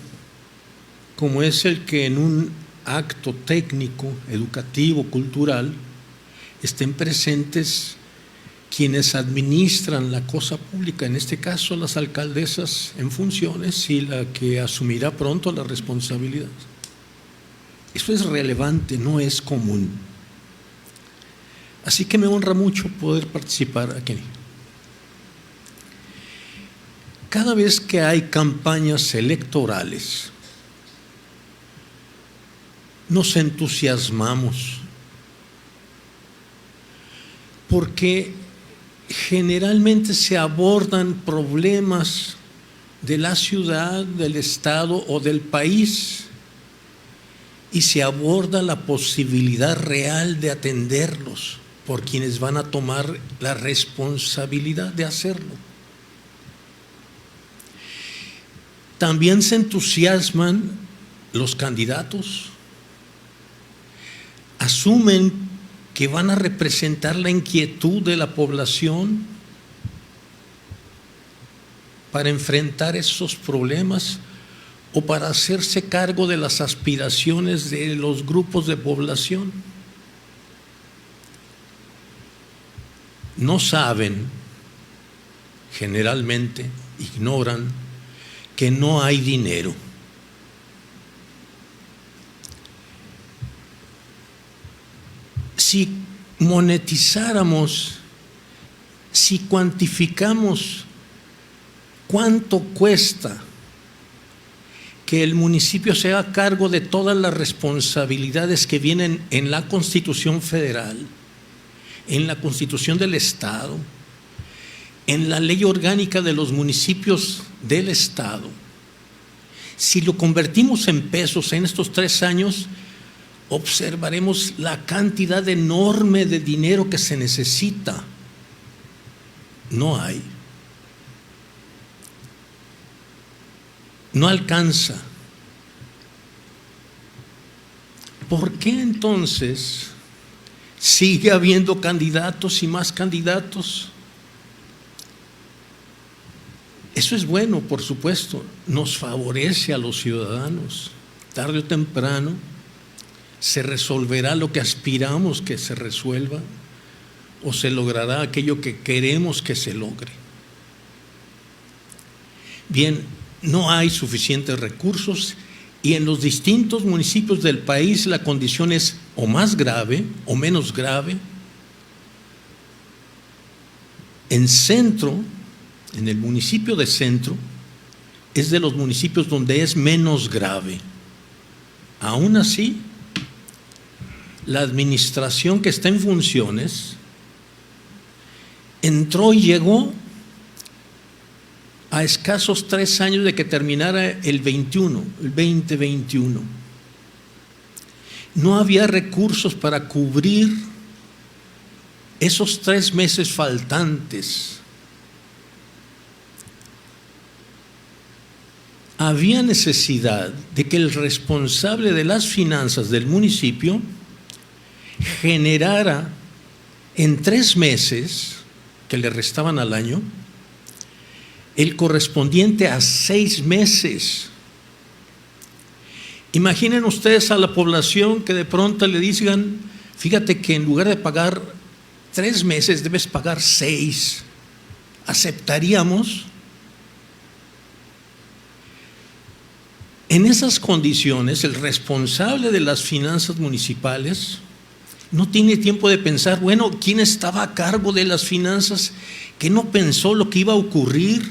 como es el que en un acto técnico, educativo, cultural, estén presentes quienes administran la cosa pública, en este caso las alcaldesas en funciones y la que asumirá pronto la responsabilidad. Eso es relevante, no es común. Así que me honra mucho poder participar aquí. Cada vez que hay campañas electorales, nos entusiasmamos, porque generalmente se abordan problemas de la ciudad, del estado o del país, y se aborda la posibilidad real de atenderlos por quienes van a tomar la responsabilidad de hacerlo. También se entusiasman los candidatos, asumen que van a representar la inquietud de la población para enfrentar esos problemas o para hacerse cargo de las aspiraciones de los grupos de población. No saben, generalmente ignoran que no hay dinero. Si monetizáramos, si cuantificamos cuánto cuesta que el municipio se haga cargo de todas las responsabilidades que vienen en la Constitución Federal, en la Constitución del Estado, en la Ley Orgánica de los Municipios del Estado, si lo convertimos en pesos en estos 3 años, observaremos la cantidad enorme de dinero que se necesita. No hay. No alcanza. ¿Por qué entonces sigue habiendo candidatos y más candidatos? Eso es bueno, por supuesto, nos favorece a los ciudadanos. Tarde o temprano se resolverá lo que aspiramos que se resuelva o se logrará aquello que queremos que se logre. Bien, no hay suficientes recursos y en los distintos municipios del país la condición es o más grave o menos grave. En Centro, en el municipio de Centro, es de los municipios donde es menos grave. Aún así, la administración que está en funciones entró y llegó a escasos 3 años de que terminara el 2021. No había recursos para cubrir esos 3 meses faltantes. Había necesidad de que el responsable de las finanzas del municipio generara en 3 meses que le restaban al año el correspondiente a 6 meses. Imaginen ustedes a la población que de pronto le digan: fíjate que en lugar de pagar 3 meses debes pagar 6. ¿Aceptaríamos? En esas condiciones, el responsable de las finanzas municipales no tiene tiempo de pensar, bueno, ¿quién estaba a cargo de las finanzas que no pensó lo que iba a ocurrir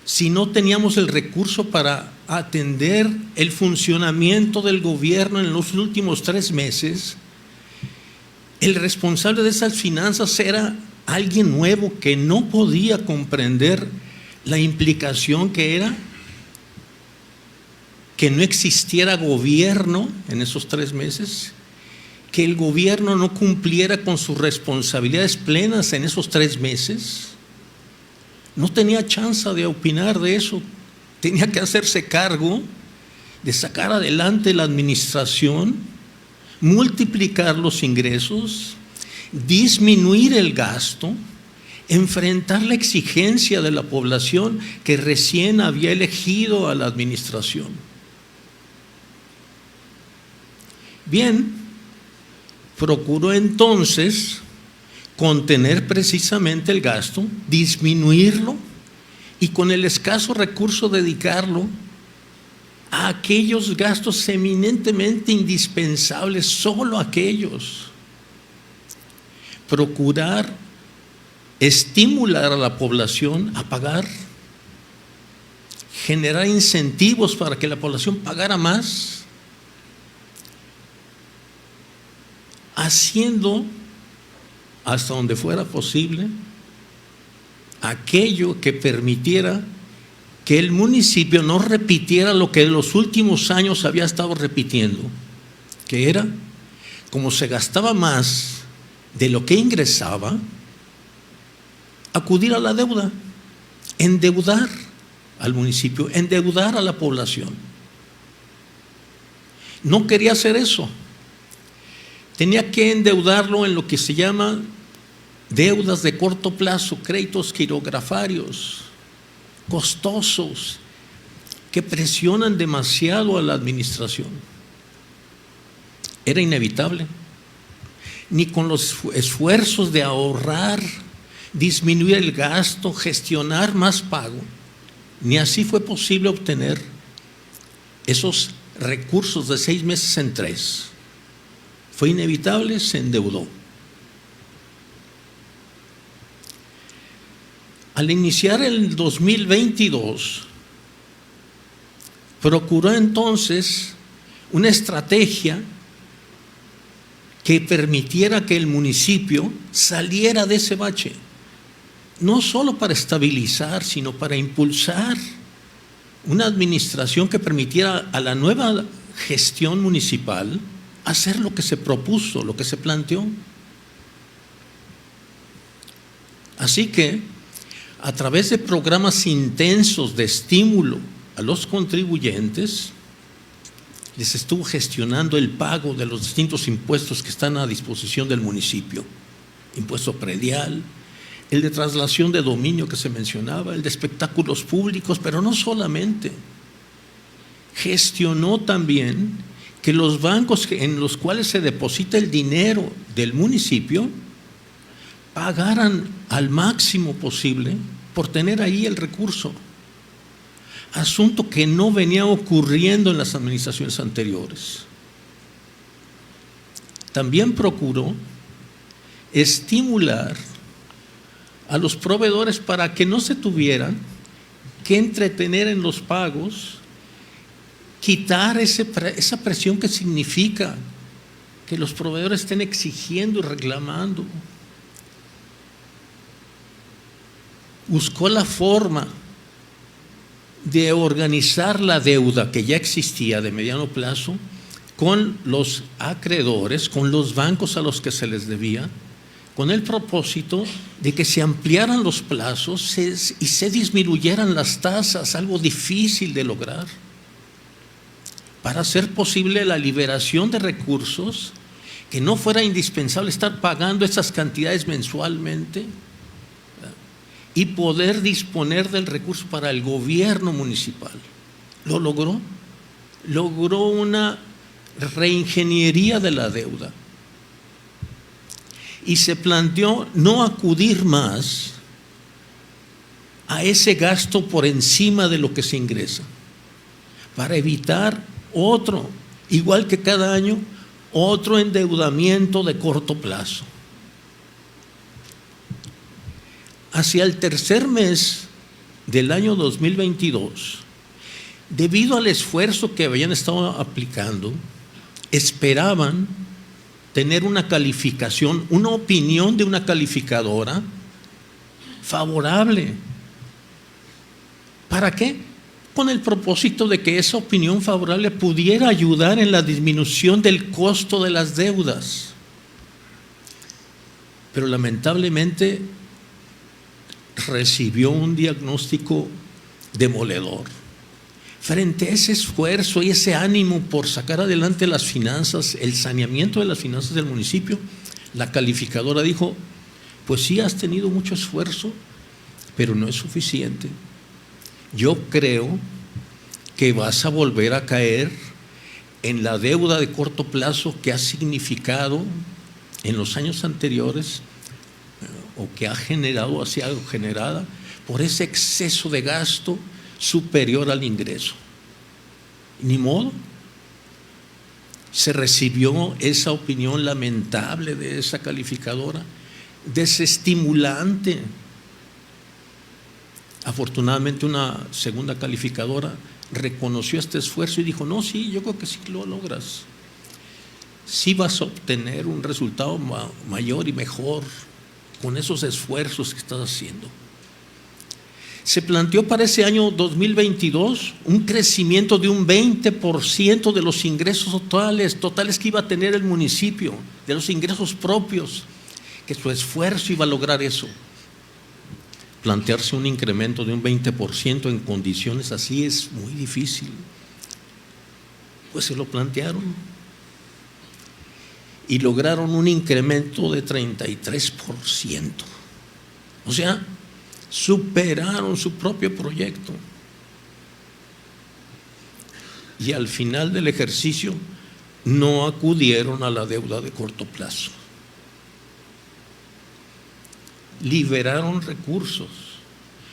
si no teníamos el recurso para atender el funcionamiento del gobierno en los últimos 3 meses? El responsable de esas finanzas era alguien nuevo que no podía comprender la implicación que era que no existiera gobierno en esos 3 meses, que el gobierno no cumpliera con sus responsabilidades plenas en esos 3 meses. No tenía chance de opinar de eso, tenía que hacerse cargo de sacar adelante la administración, multiplicar los ingresos, disminuir el gasto, enfrentar la exigencia de la población que recién había elegido a la administración. Bien, procuró entonces contener precisamente el gasto, disminuirlo y con el escaso recurso dedicarlo a aquellos gastos eminentemente indispensables, solo aquellos. Procurar estimular a la población a pagar, generar incentivos para que la población pagara más, haciendo hasta donde fuera posible aquello que permitiera que el municipio no repitiera lo que en los últimos años había estado repitiendo, que era, como se gastaba más de lo que ingresaba, acudir a la deuda, endeudar al municipio, endeudar a la población. No quería hacer eso. Tenía que endeudarlo en lo que se llama deudas de corto plazo, créditos quirografarios, costosos, que presionan demasiado a la administración. Era inevitable. Ni con los esfuerzos de ahorrar, disminuir el gasto, gestionar más pago, ni así fue posible obtener esos recursos de 6 meses en 3. Fue inevitable, se endeudó. Al iniciar el 2022, procuró entonces una estrategia que permitiera que el municipio saliera de ese bache, no solo para estabilizar, sino para impulsar una administración que permitiera a la nueva gestión municipal hacer lo que se propuso, lo que se planteó. Así que, a través de programas intensos de estímulo a los contribuyentes, les estuvo gestionando el pago de los distintos impuestos que están a disposición del municipio. Impuesto predial, el de traslación de dominio que se mencionaba, el de espectáculos públicos, pero no solamente. Gestionó también que los bancos en los cuales se deposita el dinero del municipio pagaran al máximo posible por tener ahí el recurso. Asunto que no venía ocurriendo en las administraciones anteriores. También procuró estimular a los proveedores para que no se tuvieran que entretener en los pagos, quitar esa presión que significa que los proveedores estén exigiendo y reclamando. Buscó la forma de organizar la deuda que ya existía de mediano plazo con los acreedores, con los bancos a los que se les debía, con el propósito de que se ampliaran los plazos y se disminuyeran las tasas, algo difícil de lograr, para hacer posible la liberación de recursos, que no fuera indispensable estar pagando esas cantidades mensualmente y poder disponer del recurso para el gobierno municipal. Lo logró. Logró una reingeniería de la deuda y se planteó no acudir más a ese gasto por encima de lo que se ingresa, para evitar otro, igual que cada año, otro endeudamiento de corto plazo. Hacia el tercer mes del año 2022, debido al esfuerzo que habían estado aplicando, esperaban tener una calificación, una opinión de una calificadora favorable. ¿Para qué? Con el propósito de que esa opinión favorable pudiera ayudar en la disminución del costo de las deudas. Pero lamentablemente recibió un diagnóstico demoledor. Frente a ese esfuerzo y ese ánimo por sacar adelante las finanzas, el saneamiento de las finanzas del municipio, la calificadora dijo: pues sí, has tenido mucho esfuerzo, pero no es suficiente. Yo creo que vas a volver a caer en la deuda de corto plazo que ha significado en los años anteriores, o que ha generado, ha sido generada por ese exceso de gasto superior al ingreso. Ni modo. Se recibió esa opinión lamentable de esa calificadora, desestimulante. Afortunadamente una segunda calificadora reconoció este esfuerzo y dijo: no, sí, yo creo que sí lo logras. Sí vas a obtener un resultado mayor y mejor con esos esfuerzos que estás haciendo. Se planteó para ese año 2022 un crecimiento de un 20% de los ingresos totales que iba a tener el municipio, de los ingresos propios, que su esfuerzo iba a lograr eso. Plantearse un incremento de un 20% en condiciones así es muy difícil. Pues se lo plantearon y lograron un incremento de 33%. O sea, superaron su propio proyecto. Y al final del ejercicio no acudieron a la deuda de corto plazo. Liberaron recursos,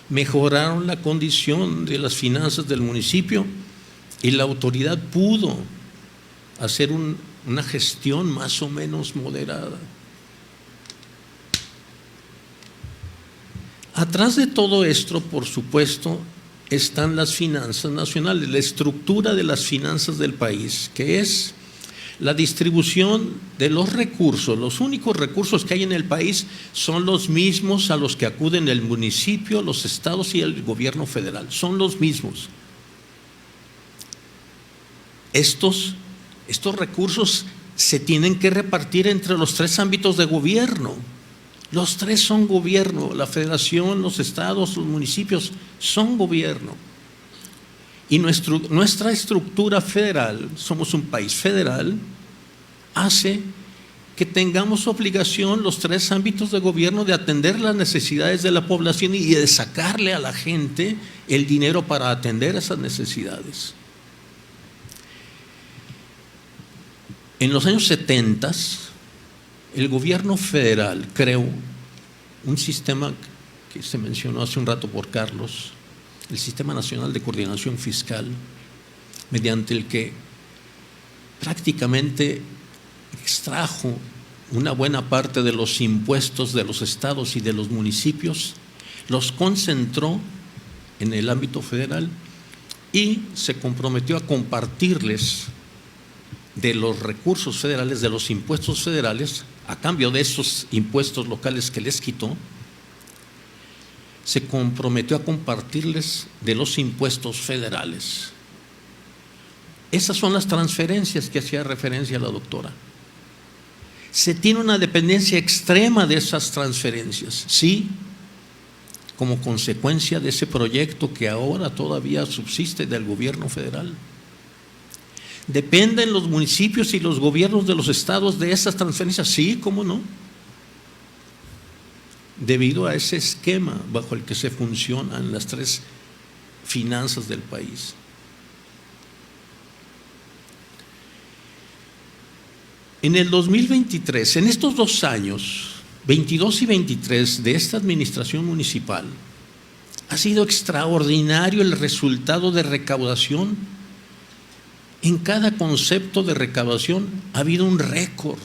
mejoraron la condición de las finanzas del municipio y la autoridad pudo hacer una gestión más o menos moderada. Atrás de todo esto, por supuesto, están las finanzas nacionales, la estructura de las finanzas del país, que es la distribución de los recursos. Los únicos recursos que hay en el país son los mismos a los que acuden el municipio, los estados y el gobierno federal. Son los mismos. Estos recursos se tienen que repartir entre los tres ámbitos de gobierno. Los tres son gobierno: la federación, los estados, los municipios son gobierno. Y nuestra estructura federal, somos un país federal, hace que tengamos obligación los tres ámbitos de gobierno de atender las necesidades de la población y de sacarle a la gente el dinero para atender esas necesidades. En los años 70, el gobierno federal creó un sistema que se mencionó hace un rato por Carlos, el Sistema Nacional de Coordinación Fiscal, mediante el que prácticamente extrajo una buena parte de los impuestos de los estados y de los municipios, los concentró en el ámbito federal y se comprometió a compartirles de los recursos federales, de los impuestos federales, a cambio de esos impuestos locales que les quitó, se comprometió a compartirles de los impuestos federales. Esas son las transferencias que hacía referencia la doctora. Se tiene una dependencia extrema de esas transferencias, sí, como consecuencia de ese proyecto que ahora todavía subsiste del gobierno federal. ¿Dependen los municipios y los gobiernos de los estados de esas transferencias? Sí, ¿cómo no? Debido a ese esquema bajo el que se funcionan las tres finanzas del país. En el 2023, en estos 2 años, 22 y 23 de esta administración municipal, ha sido extraordinario el resultado de recaudación. En cada concepto de recaudación ha habido un récord,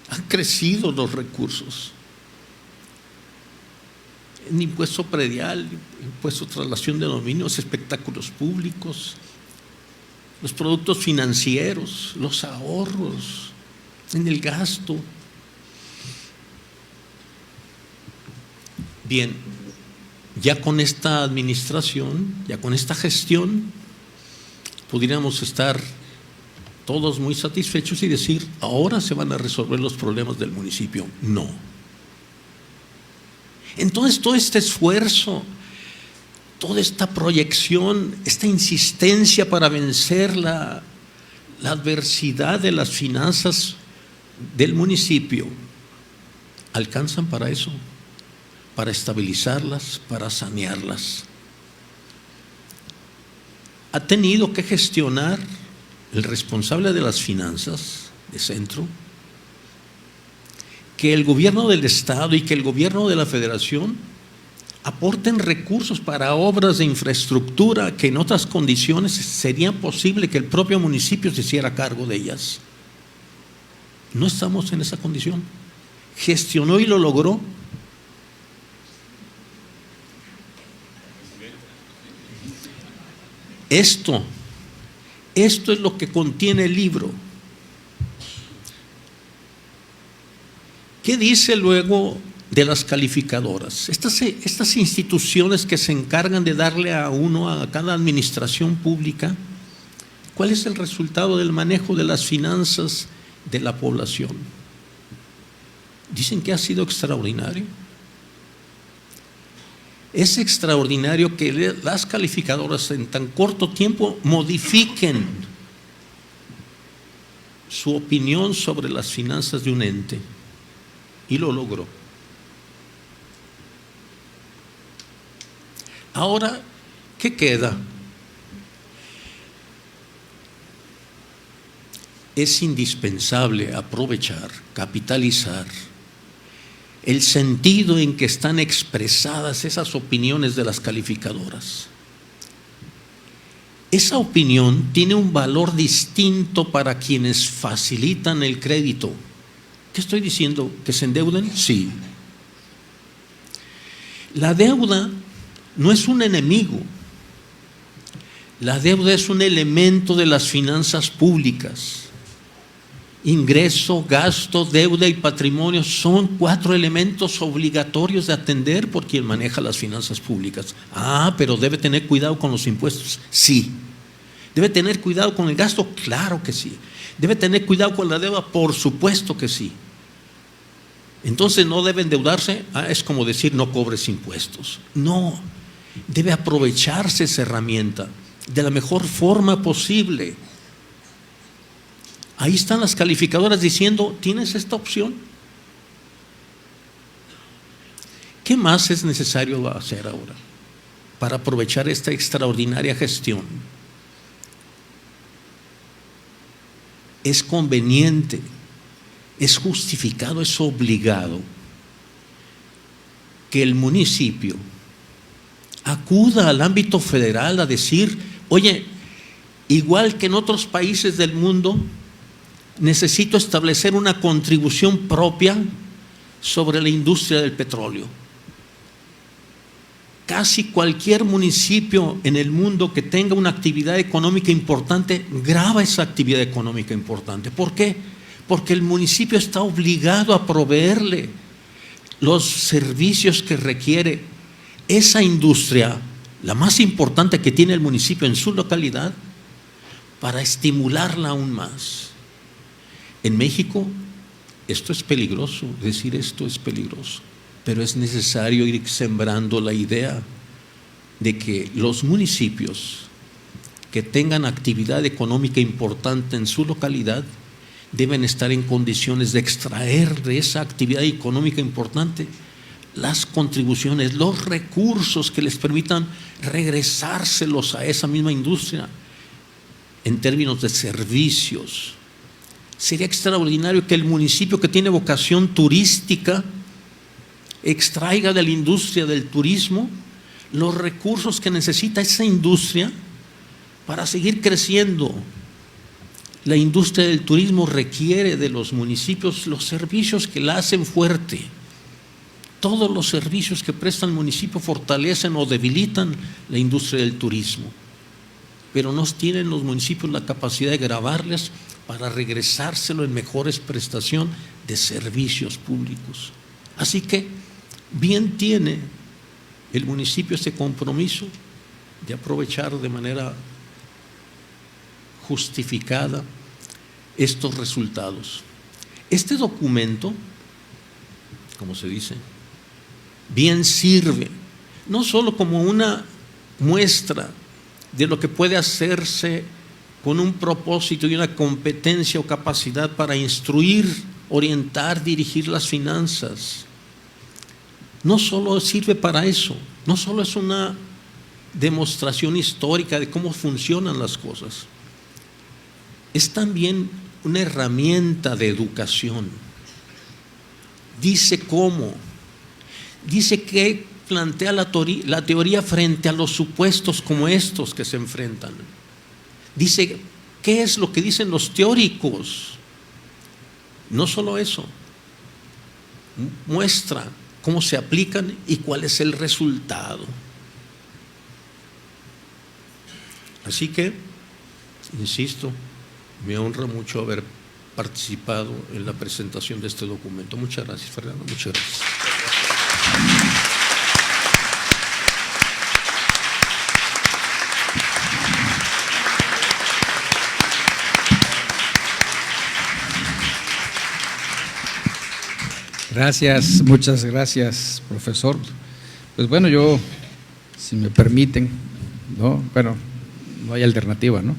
han crecido los recursos. En impuesto predial, impuesto de traslación de dominios, espectáculos públicos, los productos financieros, los ahorros, en el gasto. Bien, ya con esta administración, ya con esta gestión, pudiéramos estar todos muy satisfechos y decir, ahora se van a resolver los problemas del municipio. No. Entonces, todo este esfuerzo, toda esta proyección, esta insistencia para vencer la adversidad de las finanzas del municipio, ¿alcanzan para eso? Para estabilizarlas, para sanearlas. Ha tenido que gestionar el responsable de las finanzas de centro, que el gobierno del estado y que el gobierno de la federación aporten recursos para obras de infraestructura que en otras condiciones sería posible que el propio municipio se hiciera cargo de ellas. No estamos en esa condición. Gestionó y lo logró. Esto es lo que contiene el libro. ¿Qué dice luego de las calificadoras? Estas instituciones que se encargan de darle a cada administración pública, ¿cuál es el resultado del manejo de las finanzas de la población? Dicen que ha sido extraordinario. Es extraordinario que las calificadoras en tan corto tiempo modifiquen su opinión sobre las finanzas de un ente, y lo logró. Ahora, ¿qué queda? Es indispensable aprovechar, capitalizar el sentido en que están expresadas esas opiniones de las calificadoras. Esa opinión tiene un valor distinto para quienes facilitan el crédito. ¿Qué estoy diciendo? ¿Que se endeuden? Sí. La deuda no es un enemigo. La deuda es un elemento de las finanzas públicas. Ingreso, gasto, deuda y patrimonio son 4 elementos obligatorios de atender por quien maneja las finanzas públicas. Pero debe tener cuidado con los impuestos. Sí. ¿Debe tener cuidado con el gasto? Claro que sí. ¿Debe tener cuidado con la deuda? Por supuesto que sí. Entonces, ¿no debe endeudarse? Es como decir, no cobres impuestos. No. Debe aprovecharse esa herramienta de la mejor forma posible. Ahí están las calificadoras diciendo, ¿tienes esta opción? ¿Qué más es necesario hacer ahora para aprovechar esta extraordinaria gestión? Es conveniente, es justificado, es obligado que el municipio acuda al ámbito federal a decir, oye, igual que en otros países del mundo, necesito establecer una contribución propia sobre la industria del petróleo. casi cualquier municipio en el mundo que tenga una actividad económica importante, graba esa actividad económica importante. ¿Por qué? Porque el municipio está obligado a proveerle los servicios que requiere esa industria, la más importante que tiene el municipio en su localidad, para estimularla aún más. En México, esto es peligroso, decir esto es peligroso, pero es necesario ir sembrando la idea de que los municipios que tengan actividad económica importante en su localidad deben estar en condiciones de extraer de esa actividad económica importante las contribuciones, los recursos que les permitan regresárselos a esa misma industria en términos de servicios. Sería extraordinario que el municipio que tiene vocación turística extraiga de la industria del turismo los recursos que necesita esa industria para seguir creciendo. La industria del turismo requiere de los municipios los servicios que la hacen fuerte. Todos los servicios que presta el municipio fortalecen o debilitan la industria del turismo, pero no tienen los municipios la capacidad de grabarles para regresárselo en mejores prestación de servicios públicos. Así que bien tiene el municipio este compromiso de aprovechar de manera justificada estos resultados. Este documento, como se dice, bien sirve, no solo como una muestra de lo que puede hacerse con un propósito y una competencia o capacidad para instruir, orientar, dirigir las finanzas. No solo sirve para eso, no solo es una demostración histórica de cómo funcionan las cosas, es también una herramienta de educación. Dice cómo, dice que plantea la teoría frente a los supuestos como estos que se enfrentan. Dice qué es lo que dicen los teóricos. No solo eso, muestra cómo se aplican y cuál es el resultado. Así que, insisto, me honra mucho haber participado en la presentación de este documento. Muchas gracias, Fernando. Muchas gracias. Gracias, muchas gracias, profesor. Pues bueno, yo, si me permiten, ¿no? Bueno, no hay alternativa, ¿no?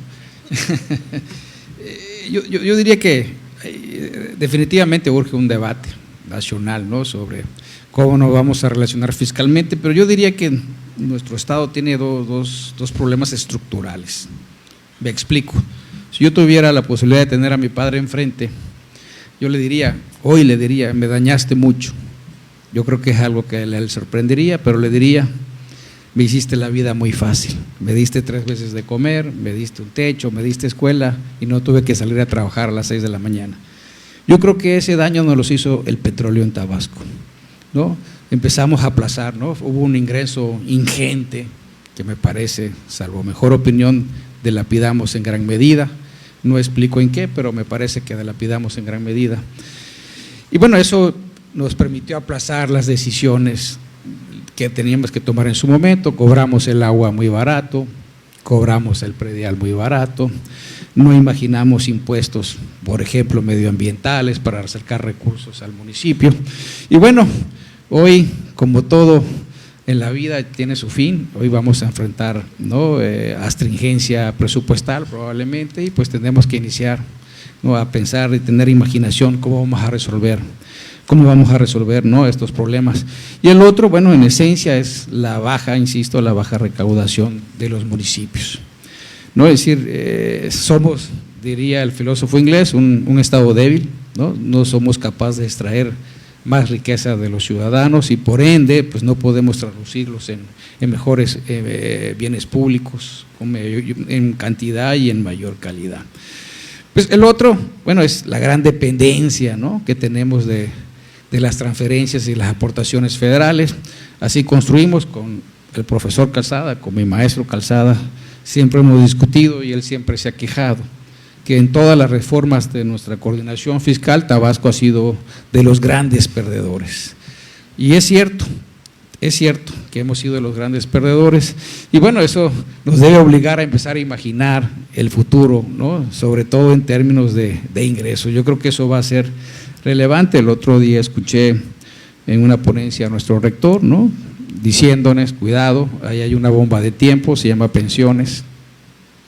Yo diría que definitivamente urge un debate nacional, ¿no?, sobre cómo nos vamos a relacionar fiscalmente, pero yo diría que nuestro Estado tiene dos problemas estructurales. Me explico. Si yo tuviera la posibilidad de tener a mi padre enfrente, yo le diría, hoy le diría, me dañaste mucho. Yo creo que es algo que a él sorprendería, pero le diría, me hiciste la vida muy fácil, me diste 3 veces de comer, me diste un techo, me diste escuela y no tuve que salir a trabajar a las 6 de la mañana. Yo creo que ese daño nos lo hizo el petróleo en Tabasco, ¿no? Empezamos a aplazar, ¿no? Hubo un ingreso ingente que me parece, salvo mejor opinión, dilapidamos en gran medida. No explico en qué, pero me parece que dilapidamos en gran medida. Y bueno, eso nos permitió aplazar las decisiones que teníamos que tomar en su momento. Cobramos el agua muy barato, cobramos el predial muy barato, no imaginamos impuestos, por ejemplo, medioambientales para acercar recursos al municipio. Y bueno, hoy, como todo en la vida tiene su fin, hoy vamos a enfrentar, ¿no?, astringencia presupuestal probablemente, y pues tenemos que iniciar, ¿no?, a pensar y tener imaginación cómo vamos a resolver, ¿no?, estos problemas. Y el otro, bueno, en esencia es la baja, insisto, la baja recaudación de los municipios, ¿no? Es decir, somos, diría el filósofo inglés, un Estado débil, ¿no? No somos capaces de extraer más riqueza de los ciudadanos y por ende pues no podemos traducirlos en mejores bienes públicos en cantidad y en mayor calidad. Pues el otro, bueno, es la gran dependencia, ¿no?, que tenemos de las transferencias y las aportaciones federales. Así construimos con el profesor Calzada, con mi maestro Calzada, siempre hemos discutido y él siempre se ha quejado que en todas las reformas de nuestra coordinación fiscal, Tabasco ha sido de los grandes perdedores. Y es cierto que hemos sido de los grandes perdedores, y bueno, eso nos debe obligar a empezar a imaginar el futuro, ¿no? Sobre todo en términos de ingresos. Yo creo que eso va a ser relevante. El otro día escuché en una ponencia a nuestro rector, ¿no?, diciéndonos, cuidado, ahí hay una bomba de tiempo, se llama pensiones,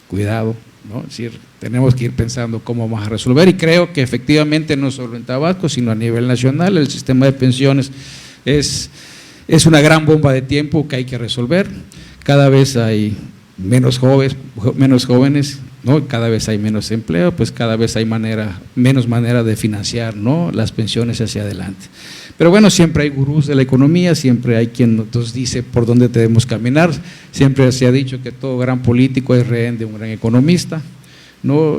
cuidado, ¿no? Es decir, tenemos que ir pensando cómo vamos a resolver, y creo que efectivamente no solo en Tabasco, sino a nivel nacional, el sistema de pensiones es una gran bomba de tiempo que hay que resolver. Cada vez hay menos jóvenes, ¿no? Cada vez hay menos empleo, pues cada vez hay menos manera de financiar, ¿no?, las pensiones hacia adelante. Pero bueno, siempre hay gurús de la economía, siempre hay quien nos dice por dónde debemos caminar. Siempre se ha dicho que todo gran político es rehén de un gran economista, ¿no?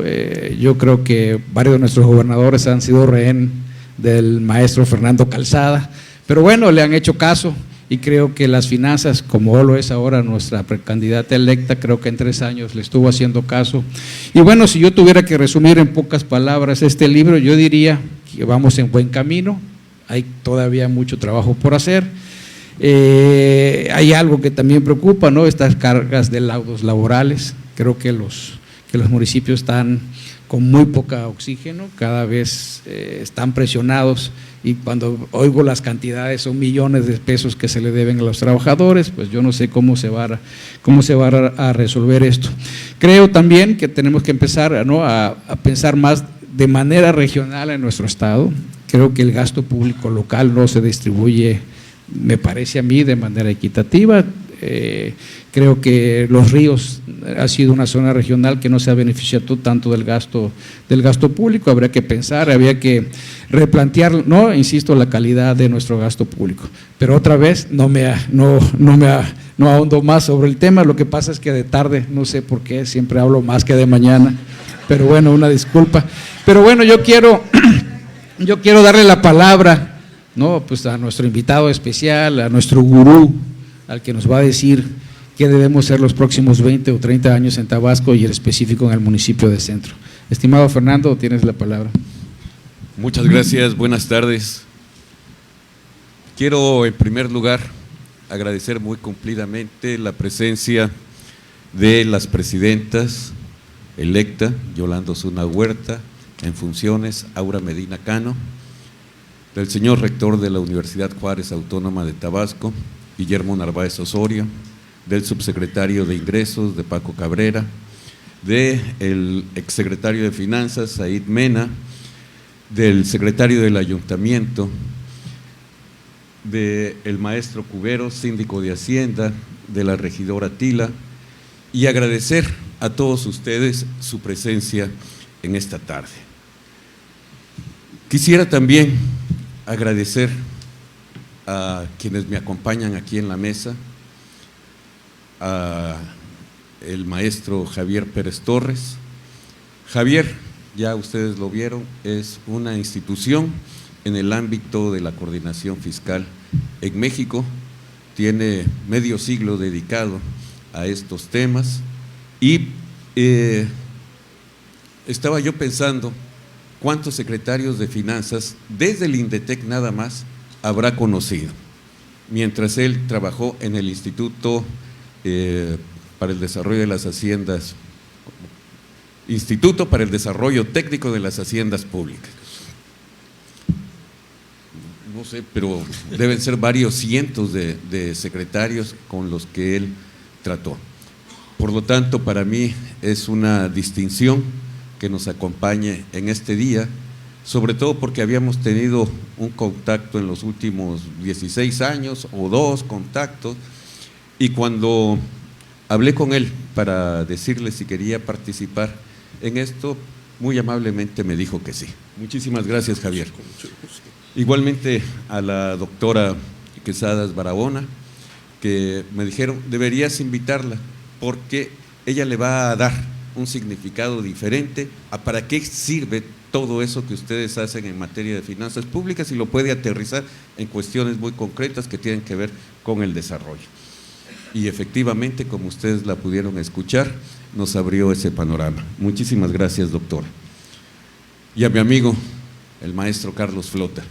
Yo creo que varios de nuestros gobernadores han sido rehén del maestro Fernando Calzada, pero bueno, le han hecho caso, y creo que las finanzas, como lo es ahora nuestra precandidata electa, creo que en 3 años le estuvo haciendo caso. Y bueno, si yo tuviera que resumir en pocas palabras este libro, yo diría que vamos en buen camino. Hay todavía mucho trabajo por hacer. Hay algo que también preocupa, ¿no?, estas cargas de laudos laborales. Creo que los municipios están con muy poca oxígeno, cada vez están presionados, y cuando oigo las cantidades son millones de pesos que se le deben a los trabajadores, pues yo no sé cómo se va a resolver esto. Creo también que tenemos que empezar, ¿no?, a pensar más de manera regional en nuestro estado. Creo que el gasto público local no se distribuye, me parece a mí, de manera equitativa. Creo que Los Ríos ha sido una zona regional que no se ha beneficiado tanto del gasto público. Habría que pensar, habría que replantear, no, insisto, la calidad de nuestro gasto público. Pero otra vez no ahondo más sobre el tema. Lo que pasa es que de tarde, no sé por qué, siempre hablo más que de mañana, pero bueno, una disculpa. Pero bueno, yo quiero darle la palabra, ¿no?, pues a nuestro invitado especial, a nuestro gurú, al que nos va a decir qué debemos hacer los próximos 20 o 30 años en Tabasco, y en específico en el municipio de Centro. Estimado Fernando, tienes la palabra. Muchas gracias, buenas tardes. Quiero en primer lugar agradecer muy cumplidamente la presencia de las presidentas electa, Yolanda Osuna Huerta, en funciones, Aura Medina Cano, del señor rector de la Universidad Juárez Autónoma de Tabasco, Guillermo Narváez Osorio, del subsecretario de Ingresos, de Paco Cabrera, del exsecretario de Finanzas, Said Mena, del secretario del Ayuntamiento, del maestro Cubero, síndico de Hacienda, de la regidora Tila, y agradecer a todos ustedes su presencia en esta tarde. Quisiera también agradecer a quienes me acompañan aquí en la mesa, a el maestro Javier Pérez Torres. Javier, ya ustedes lo vieron, es una institución en el ámbito de la coordinación fiscal en México, tiene medio siglo dedicado a estos temas, y estaba yo pensando cuántos secretarios de finanzas desde el INDETEC nada más habrá conocido, mientras él trabajó en el Instituto para el Desarrollo de las Haciendas, Instituto para el Desarrollo Técnico de las Haciendas Públicas. No sé, pero deben ser varios cientos de secretarios con los que él trató. Por lo tanto, para mí es una distinción que nos acompañe en este día, sobre todo porque habíamos tenido un contacto en los últimos 16 años, o 2 contactos, y cuando hablé con él para decirle si quería participar en esto, muy amablemente me dijo que sí. Muchísimas gracias, Javier. Igualmente a la doctora Quesadas Barahona, que me dijeron, deberías invitarla, porque ella le va a dar un significado diferente a para qué sirve todo eso que ustedes hacen en materia de finanzas públicas, y lo puede aterrizar en cuestiones muy concretas que tienen que ver con el desarrollo. y efectivamente, como ustedes la pudieron escuchar, nos abrió ese panorama. Muchísimas gracias, doctora. Y a mi amigo, el maestro Carlos Flota,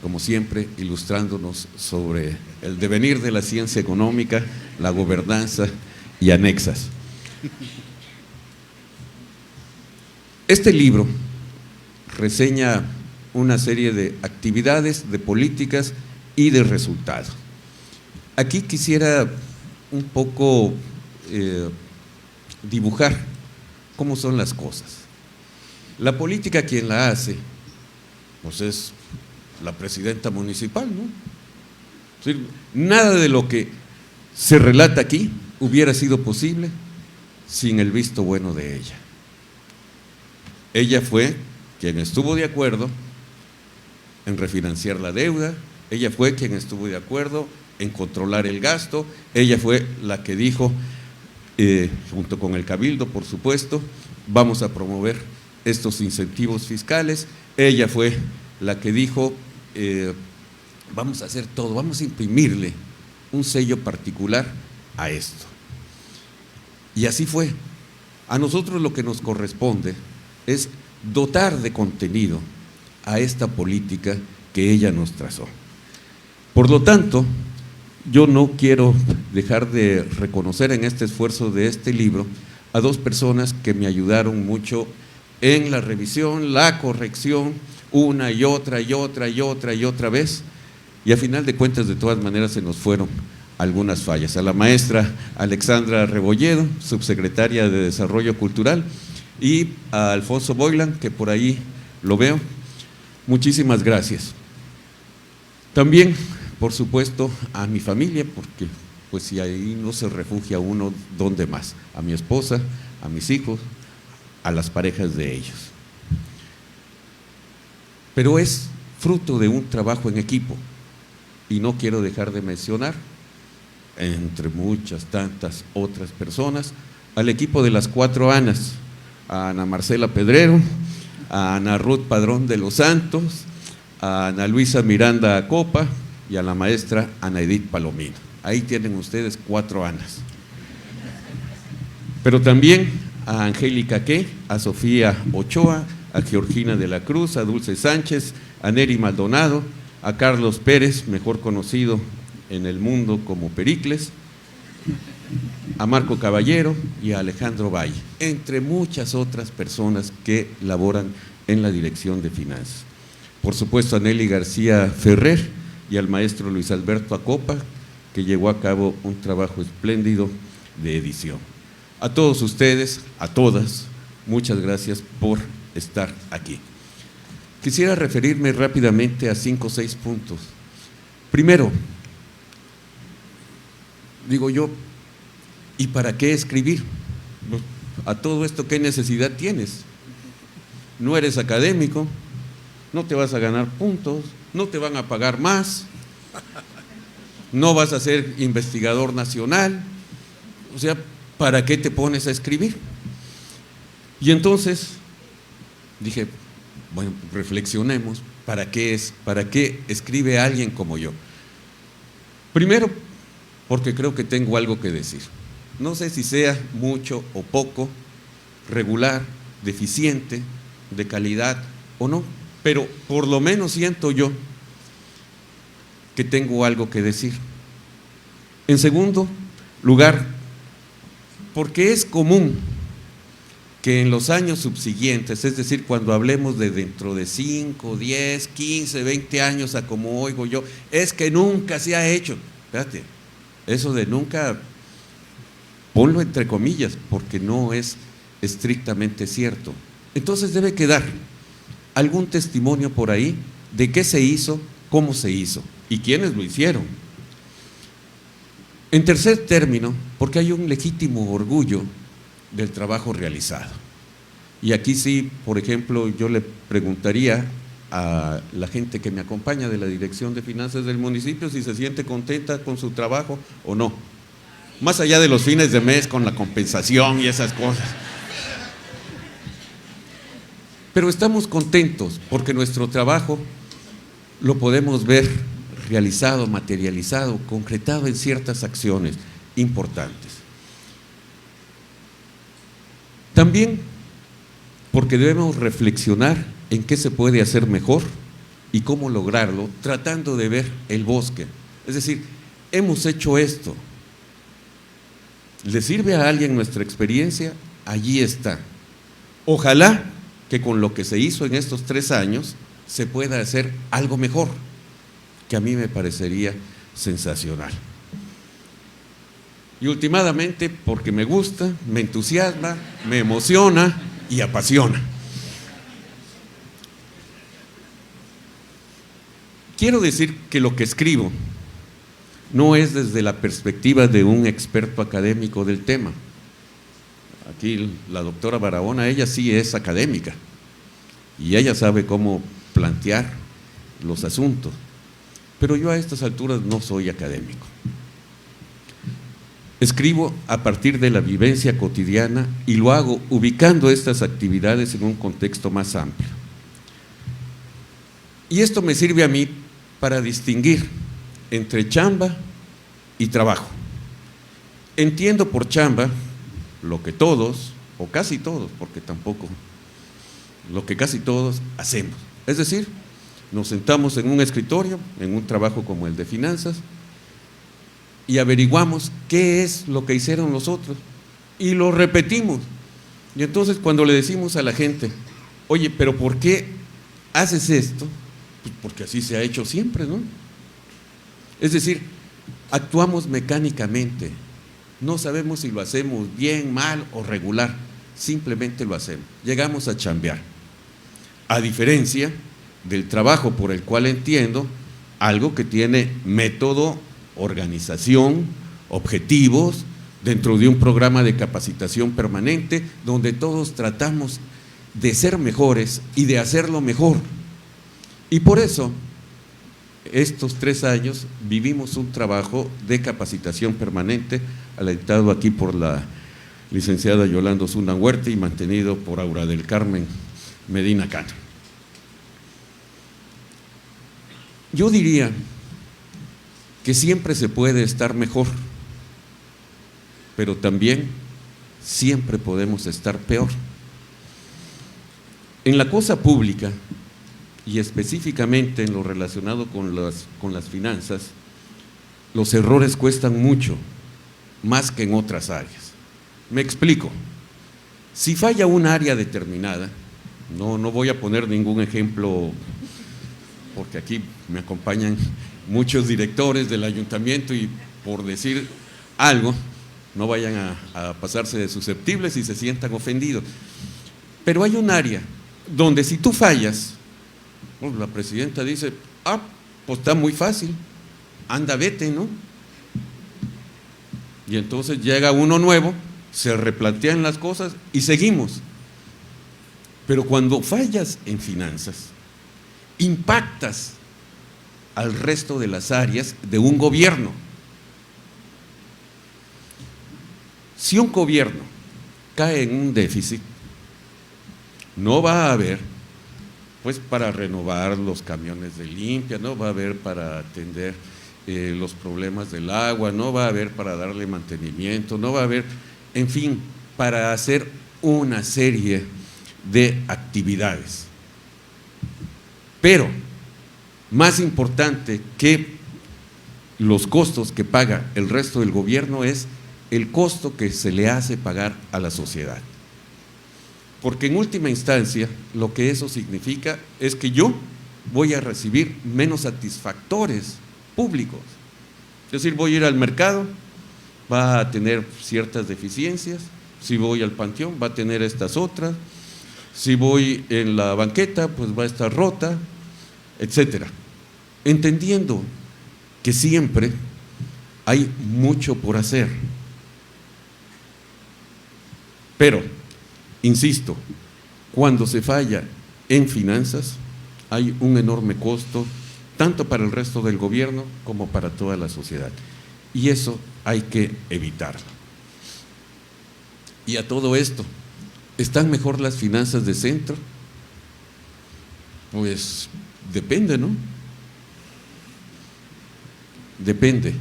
como siempre, ilustrándonos sobre el devenir de la ciencia económica, la gobernanza y anexas. Este libro reseña una serie de actividades, de políticas y de resultados. Aquí quisiera un poco dibujar cómo son las cosas. La política, quien la hace, pues es la presidenta municipal, ¿no? Es decir, nada de lo que se relata aquí hubiera sido posible sin el visto bueno de ella. Ella fue quien estuvo de acuerdo en refinanciar la deuda, ella fue quien estuvo de acuerdo en controlar el gasto, ella fue la que dijo, junto con el Cabildo, por supuesto, vamos a promover estos incentivos fiscales, ella fue la que dijo, vamos a hacer todo, vamos a imprimirle un sello particular a esto. Y así fue. A nosotros lo que nos corresponde es dotar de contenido a esta política que ella nos trazó. Por lo tanto, yo no quiero dejar de reconocer en este esfuerzo de este libro a dos personas que me ayudaron mucho en la revisión, la corrección, una y otra y otra y otra y otra vez, y a final de cuentas, de todas maneras, se nos fueron algunas fallas. A la maestra Alexandra Rebolledo, subsecretaria de Desarrollo Cultural, y a Alfonso Boylan, que por ahí lo veo, muchísimas gracias. También, por supuesto, a mi familia, porque pues si ahí no se refugia uno, ¿dónde más? A mi esposa, a mis hijos, a las parejas de ellos. Pero es fruto de un trabajo en equipo, y no quiero dejar de mencionar, entre muchas tantas otras personas, al equipo de las 4 Anas, a Ana Marcela Pedrero, a Ana Ruth Padrón de los Santos, a Ana Luisa Miranda Acopa y a la maestra Ana Edith Palomino. Ahí tienen ustedes 4 Anas. Pero también a Angélica Que, a Sofía Ochoa, a Georgina de la Cruz, a Dulce Sánchez, a Neri Maldonado, a Carlos Pérez, mejor conocido en el mundo como Pericles, a Marco Caballero y a Alejandro Valle, entre muchas otras personas que laboran en la Dirección de Finanzas. Por supuesto, a Nelly García Ferrer y al maestro Luis Alberto Acopa, que llevó a cabo un trabajo espléndido de edición. A todos ustedes, a todas, muchas gracias por estar aquí. Quisiera referirme rápidamente a 5 o 6 puntos. Primero, digo yo, ¿y para qué escribir? A todo esto, ¿qué necesidad tienes? No eres académico, no te vas a ganar puntos, no te van a pagar más, no vas a ser investigador nacional, o sea, ¿para qué te pones a escribir? Y entonces dije, bueno, reflexionemos, ¿para qué escribe alguien como yo? Primero, porque creo que tengo algo que decir. No sé si sea mucho o poco, regular, deficiente, de calidad o no, pero por lo menos siento yo que tengo algo que decir. En segundo lugar, porque es común que en los años subsiguientes, es decir, cuando hablemos de dentro de 5, 10, 15, 20 años a como oigo yo, es que nunca se ha hecho. Espérate, eso de nunca, ponlo entre comillas, porque no es estrictamente cierto. Entonces debe quedar algún testimonio por ahí de qué se hizo, cómo se hizo y quiénes lo hicieron. En tercer término, porque hay un legítimo orgullo del trabajo realizado. Y aquí sí, por ejemplo, yo le preguntaría a la gente que me acompaña de la Dirección de Finanzas del municipio si se siente contenta con su trabajo o no. Más allá de los fines de mes con la compensación y esas cosas. Pero estamos contentos porque nuestro trabajo lo podemos ver realizado, materializado, concretado en ciertas acciones. importantes. También porque debemos reflexionar en qué se puede hacer mejor y cómo lograrlo, tratando de ver el bosque. Es decir, hemos hecho esto. ¿Le sirve a alguien nuestra experiencia? Allí está. Ojalá que con lo que se hizo en estos 3 años se pueda hacer algo mejor, que a mí me parecería sensacional. Y últimamente, porque me gusta, me entusiasma, me emociona y apasiona. Quiero decir que lo que escribo no es desde la perspectiva de un experto académico del tema. Aquí la doctora Barahona, ella sí es académica y ella sabe cómo plantear los asuntos, pero yo a estas alturas no soy académico. Escribo a partir de la vivencia cotidiana y lo hago ubicando estas actividades en un contexto más amplio. Y esto me sirve a mí para distinguir entre chamba y trabajo. Entiendo por chamba lo que todos, o casi todos, porque tampoco, lo que casi todos hacemos. Es decir, nos sentamos en un escritorio, en un trabajo como el de finanzas, y averiguamos qué es lo que hicieron los otros, y lo repetimos. Y entonces cuando le decimos a la gente, oye, pero ¿por qué haces esto? Pues porque así se ha hecho siempre, ¿no? Es decir, actuamos mecánicamente, no sabemos si lo hacemos bien, mal o regular, simplemente lo hacemos, llegamos a chambear. A diferencia del trabajo por el cual entiendo algo que tiene método, organización, objetivos, dentro de un programa de capacitación permanente, donde todos tratamos de ser mejores y de hacerlo mejor. Y por eso, estos 3 años vivimos un trabajo de capacitación permanente, alentado aquí por la licenciada Yolanda Osuna Huerta y mantenido por Aura del Carmen Medina Cano. Yo diría que siempre se puede estar mejor, pero también siempre podemos estar peor. En la cosa pública, y específicamente en lo relacionado con las finanzas, los errores cuestan mucho, más que en otras áreas. Me explico. Si falla un área determinada, no voy a poner ningún ejemplo, porque aquí me acompañan muchos directores del ayuntamiento y por decir algo, no vayan a pasarse de susceptibles y se sientan ofendidos. Pero hay un área donde si tú fallas, la presidenta dice, pues está muy fácil, anda, vete, ¿no? Y entonces llega uno nuevo, se replantean las cosas y seguimos. Pero cuando fallas en finanzas, impactas al resto de las áreas de un gobierno. Si un gobierno cae en un déficit, no va a haber pues para renovar los camiones de limpia, no va a haber para atender los problemas del agua, no va a haber para darle mantenimiento, no va a haber, en fin, para hacer una serie de actividades. Pero, más importante que los costos que paga el resto del gobierno es el costo que se le hace pagar a la sociedad. Porque en última instancia, lo que eso significa es que yo voy a recibir menos satisfactores públicos. Es decir, voy a ir al mercado, va a tener ciertas deficiencias, si voy al panteón va a tener estas otras, si voy en la banqueta pues va a estar rota, etcétera. Entendiendo que siempre hay mucho por hacer. Pero, insisto, cuando se falla en finanzas, hay un enorme costo, tanto para el resto del gobierno como para toda la sociedad. Y eso hay que evitarlo. Y a todo esto, ¿están mejor las finanzas de centro? Pues depende, ¿no? Depende.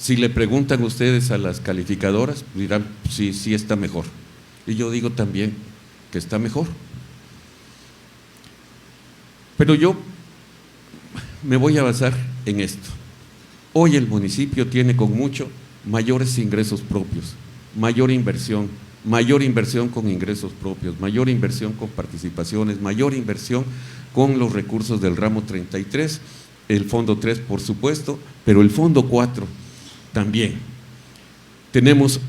Si le preguntan ustedes a las calificadoras, dirán, sí, sí está mejor. Y yo digo también que está mejor. Pero yo me voy a basar en esto. Hoy el municipio tiene con mucho mayores ingresos propios, mayor inversión con ingresos propios, mayor inversión con participaciones, mayor inversión con los recursos del ramo 33, el fondo 3 por supuesto, pero el fondo 4 también. Tenemos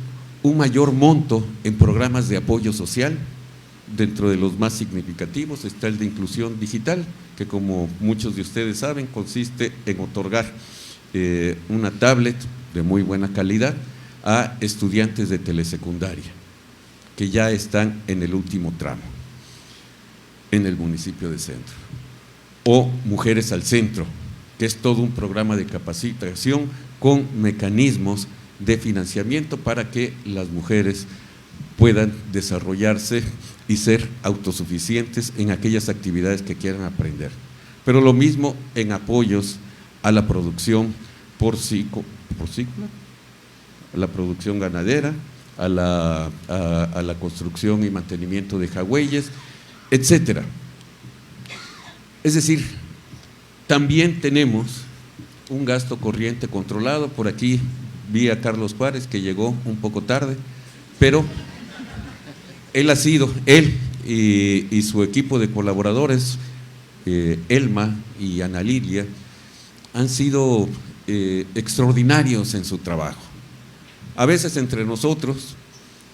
un mayor monto en programas de apoyo social. Dentro de los más significativos está el de inclusión digital, que como muchos de ustedes saben, consiste en otorgar una tablet de muy buena calidad a estudiantes de telesecundaria, que ya están en el último tramo, en el municipio de Centro. O Mujeres al Centro, que es todo un programa de capacitación con mecanismos de financiamiento para que las mujeres puedan desarrollarse y ser autosuficientes en aquellas actividades que quieran aprender. Pero lo mismo en apoyos a la producción porcícola, a la producción ganadera, a la construcción y mantenimiento de jagüeyes, etcétera. Es decir, también tenemos un gasto corriente controlado. Por aquí vi a Carlos Juárez, que llegó un poco tarde, pero él y su equipo de colaboradores, Elma y Ana Lilia, han sido extraordinarios en su trabajo. A veces entre nosotros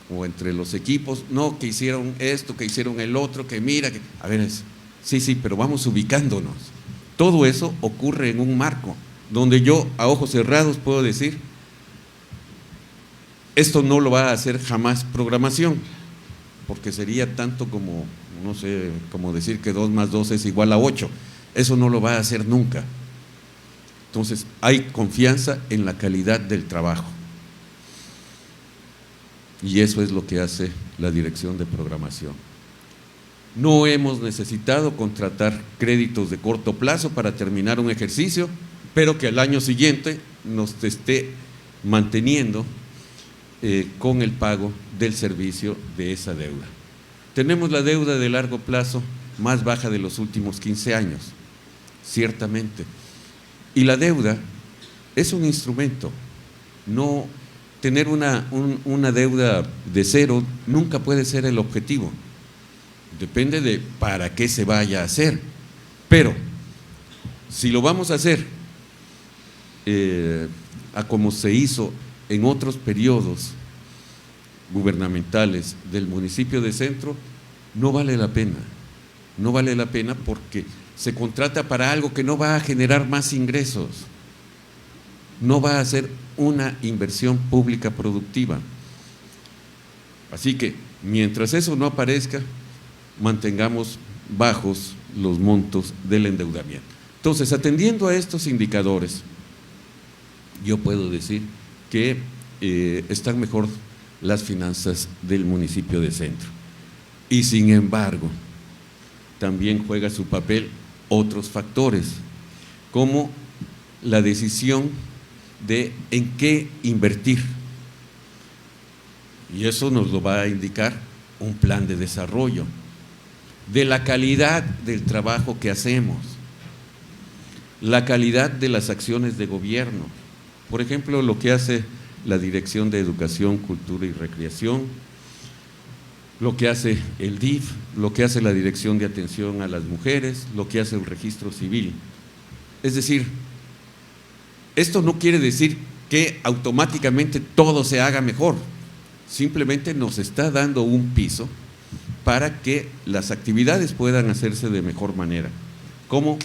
o entre los equipos, no, que hicieron esto, que hicieron el otro, que mira, que… a ver, sí, pero vamos ubicándonos. Todo eso ocurre en un marco donde yo a ojos cerrados puedo decir, esto no lo va a hacer jamás programación, porque sería tanto como, no sé, como decir que 2 más 2 es igual a 8. Eso no lo va a hacer nunca. Entonces, hay confianza en la calidad del trabajo. Y eso es lo que hace la dirección de programación. No hemos necesitado contratar créditos de corto plazo para terminar un ejercicio, pero que al año siguiente nos esté manteniendo con el pago del servicio de esa deuda. Tenemos la deuda de largo plazo más baja de los últimos 15 años, ciertamente. Y la deuda es un instrumento. No tener una deuda de cero nunca puede ser el objetivo. Depende de para qué se vaya a hacer. Pero si lo vamos a hacer a como se hizo en otros periodos gubernamentales del municipio de Centro, no vale la pena. No vale la pena porque se contrata para algo que no va a generar más ingresos. No va a ser una inversión pública productiva. Así que, mientras eso no aparezca, mantengamos bajos los montos del endeudamiento. Entonces, atendiendo a estos indicadores, yo puedo decir que están mejor las finanzas del municipio de Centro. Y sin embargo, también juega su papel otros factores, como la decisión de en qué invertir. Y eso nos lo va a indicar un plan de desarrollo, de la calidad del trabajo que hacemos, la calidad de las acciones de gobierno. Por ejemplo, lo que hace la Dirección de Educación, Cultura y Recreación, lo que hace el DIF, lo que hace la Dirección de Atención a las Mujeres, lo que hace el Registro Civil. Es decir, esto no quiere decir que automáticamente todo se haga mejor, simplemente nos está dando un piso para que las actividades puedan hacerse de mejor manera, como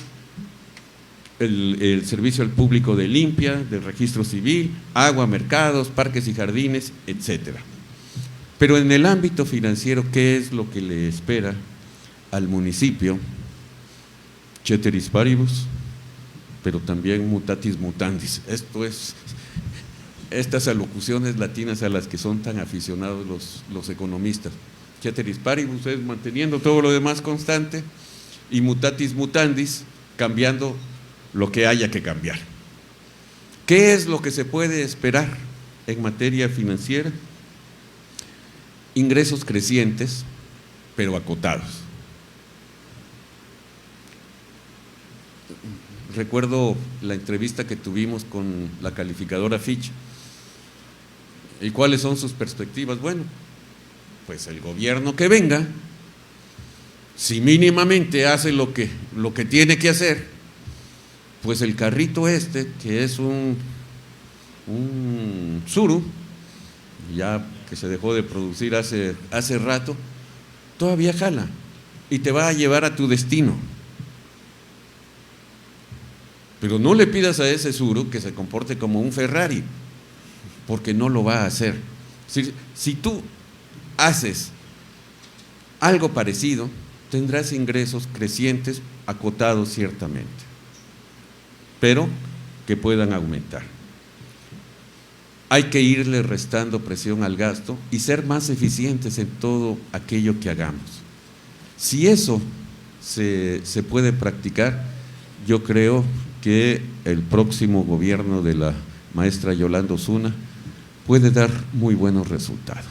el servicio al público de limpia, del registro civil, agua, mercados, parques y jardines, etcétera. Pero en el ámbito financiero, ¿qué es lo que le espera al municipio? Ceteris paribus, pero también mutatis mutandis. Esto es, estas alocuciones latinas a las que son tan aficionados los economistas. Ceteris paribus es manteniendo todo lo demás constante, y mutatis mutandis, cambiando lo que haya que cambiar. ¿Qué es lo que se puede esperar en materia financiera? Ingresos crecientes, pero acotados. Recuerdo la entrevista que tuvimos con la calificadora Fitch. ¿Y cuáles son sus perspectivas? Bueno, pues el gobierno que venga, si mínimamente hace lo que tiene que hacer, pues el carrito este, que es un Tsuru, ya que se dejó de producir hace rato, todavía jala y te va a llevar a tu destino. Pero no le pidas a ese Tsuru que se comporte como un Ferrari, porque no lo va a hacer. Si tú haces algo parecido, tendrás ingresos crecientes, acotados ciertamente, pero que puedan aumentar. Hay que irle restando presión al gasto y ser más eficientes en todo aquello que hagamos. Si eso se puede practicar, yo creo que el próximo gobierno de la maestra Yolanda Osuna puede dar muy buenos resultados.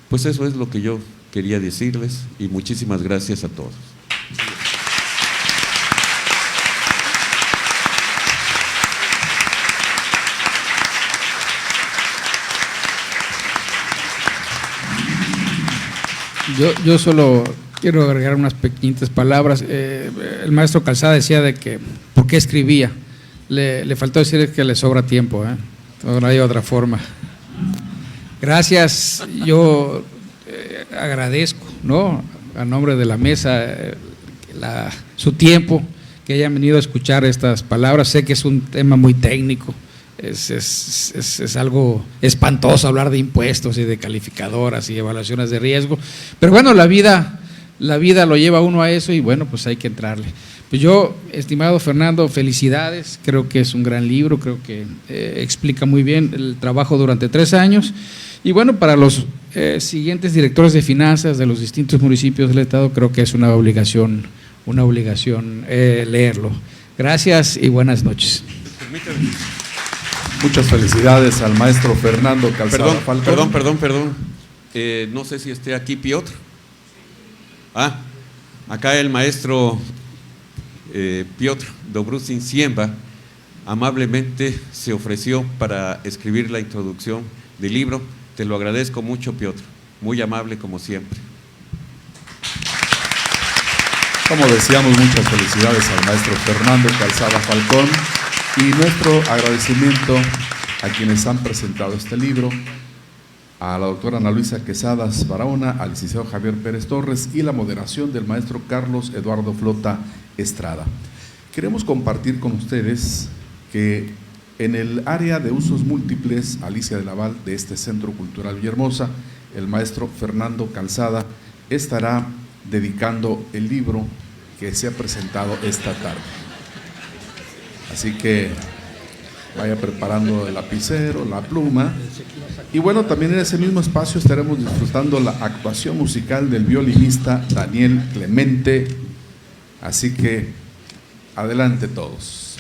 Pues eso es lo que yo quería decirles y muchísimas gracias a todos. Yo solo quiero agregar unas pequeñitas palabras. El maestro Calzada decía de que ¿por qué escribía? Le faltó decir que le sobra tiempo, no hay otra forma. Gracias, yo agradezco, ¿no?, a nombre de la mesa su tiempo, que hayan venido a escuchar estas palabras. Sé que es un tema muy técnico, es algo espantoso hablar de impuestos y de calificadoras y evaluaciones de riesgo, pero bueno, la vida lo lleva a uno a eso y bueno, pues hay que entrarle. Pues yo, estimado Fernando, felicidades, creo que es un gran libro, creo que explica muy bien el trabajo durante 3 años y bueno, para los siguientes directores de finanzas de los distintos municipios del estado, creo que es una obligación leerlo. Gracias y buenas noches. Muchas felicidades al maestro Fernando Calzada Falcón. Perdón. No sé si esté aquí Piotr. Acá el maestro Piotr Dobrusin Siemba amablemente se ofreció para escribir la introducción del libro. Te lo agradezco mucho, Piotr, muy amable como siempre. Como decíamos, muchas felicidades al maestro Fernando Calzada Falcón y nuestro agradecimiento a quienes han presentado este libro, a la doctora Ana Luisa Quesadas Barahona, al licenciado Javier Pérez Torres y la moderación del maestro Carlos Eduardo Flota Estrada. Queremos compartir con ustedes que en el área de usos múltiples Alicia de Laval de este Centro Cultural Villahermosa, el maestro Fernando Calzada estará dedicando el libro que se ha presentado esta tarde. Así que vaya preparando el lapicero, la pluma. Y bueno, también en ese mismo espacio estaremos disfrutando la actuación musical del violinista Daniel Clemente. Así que adelante todos.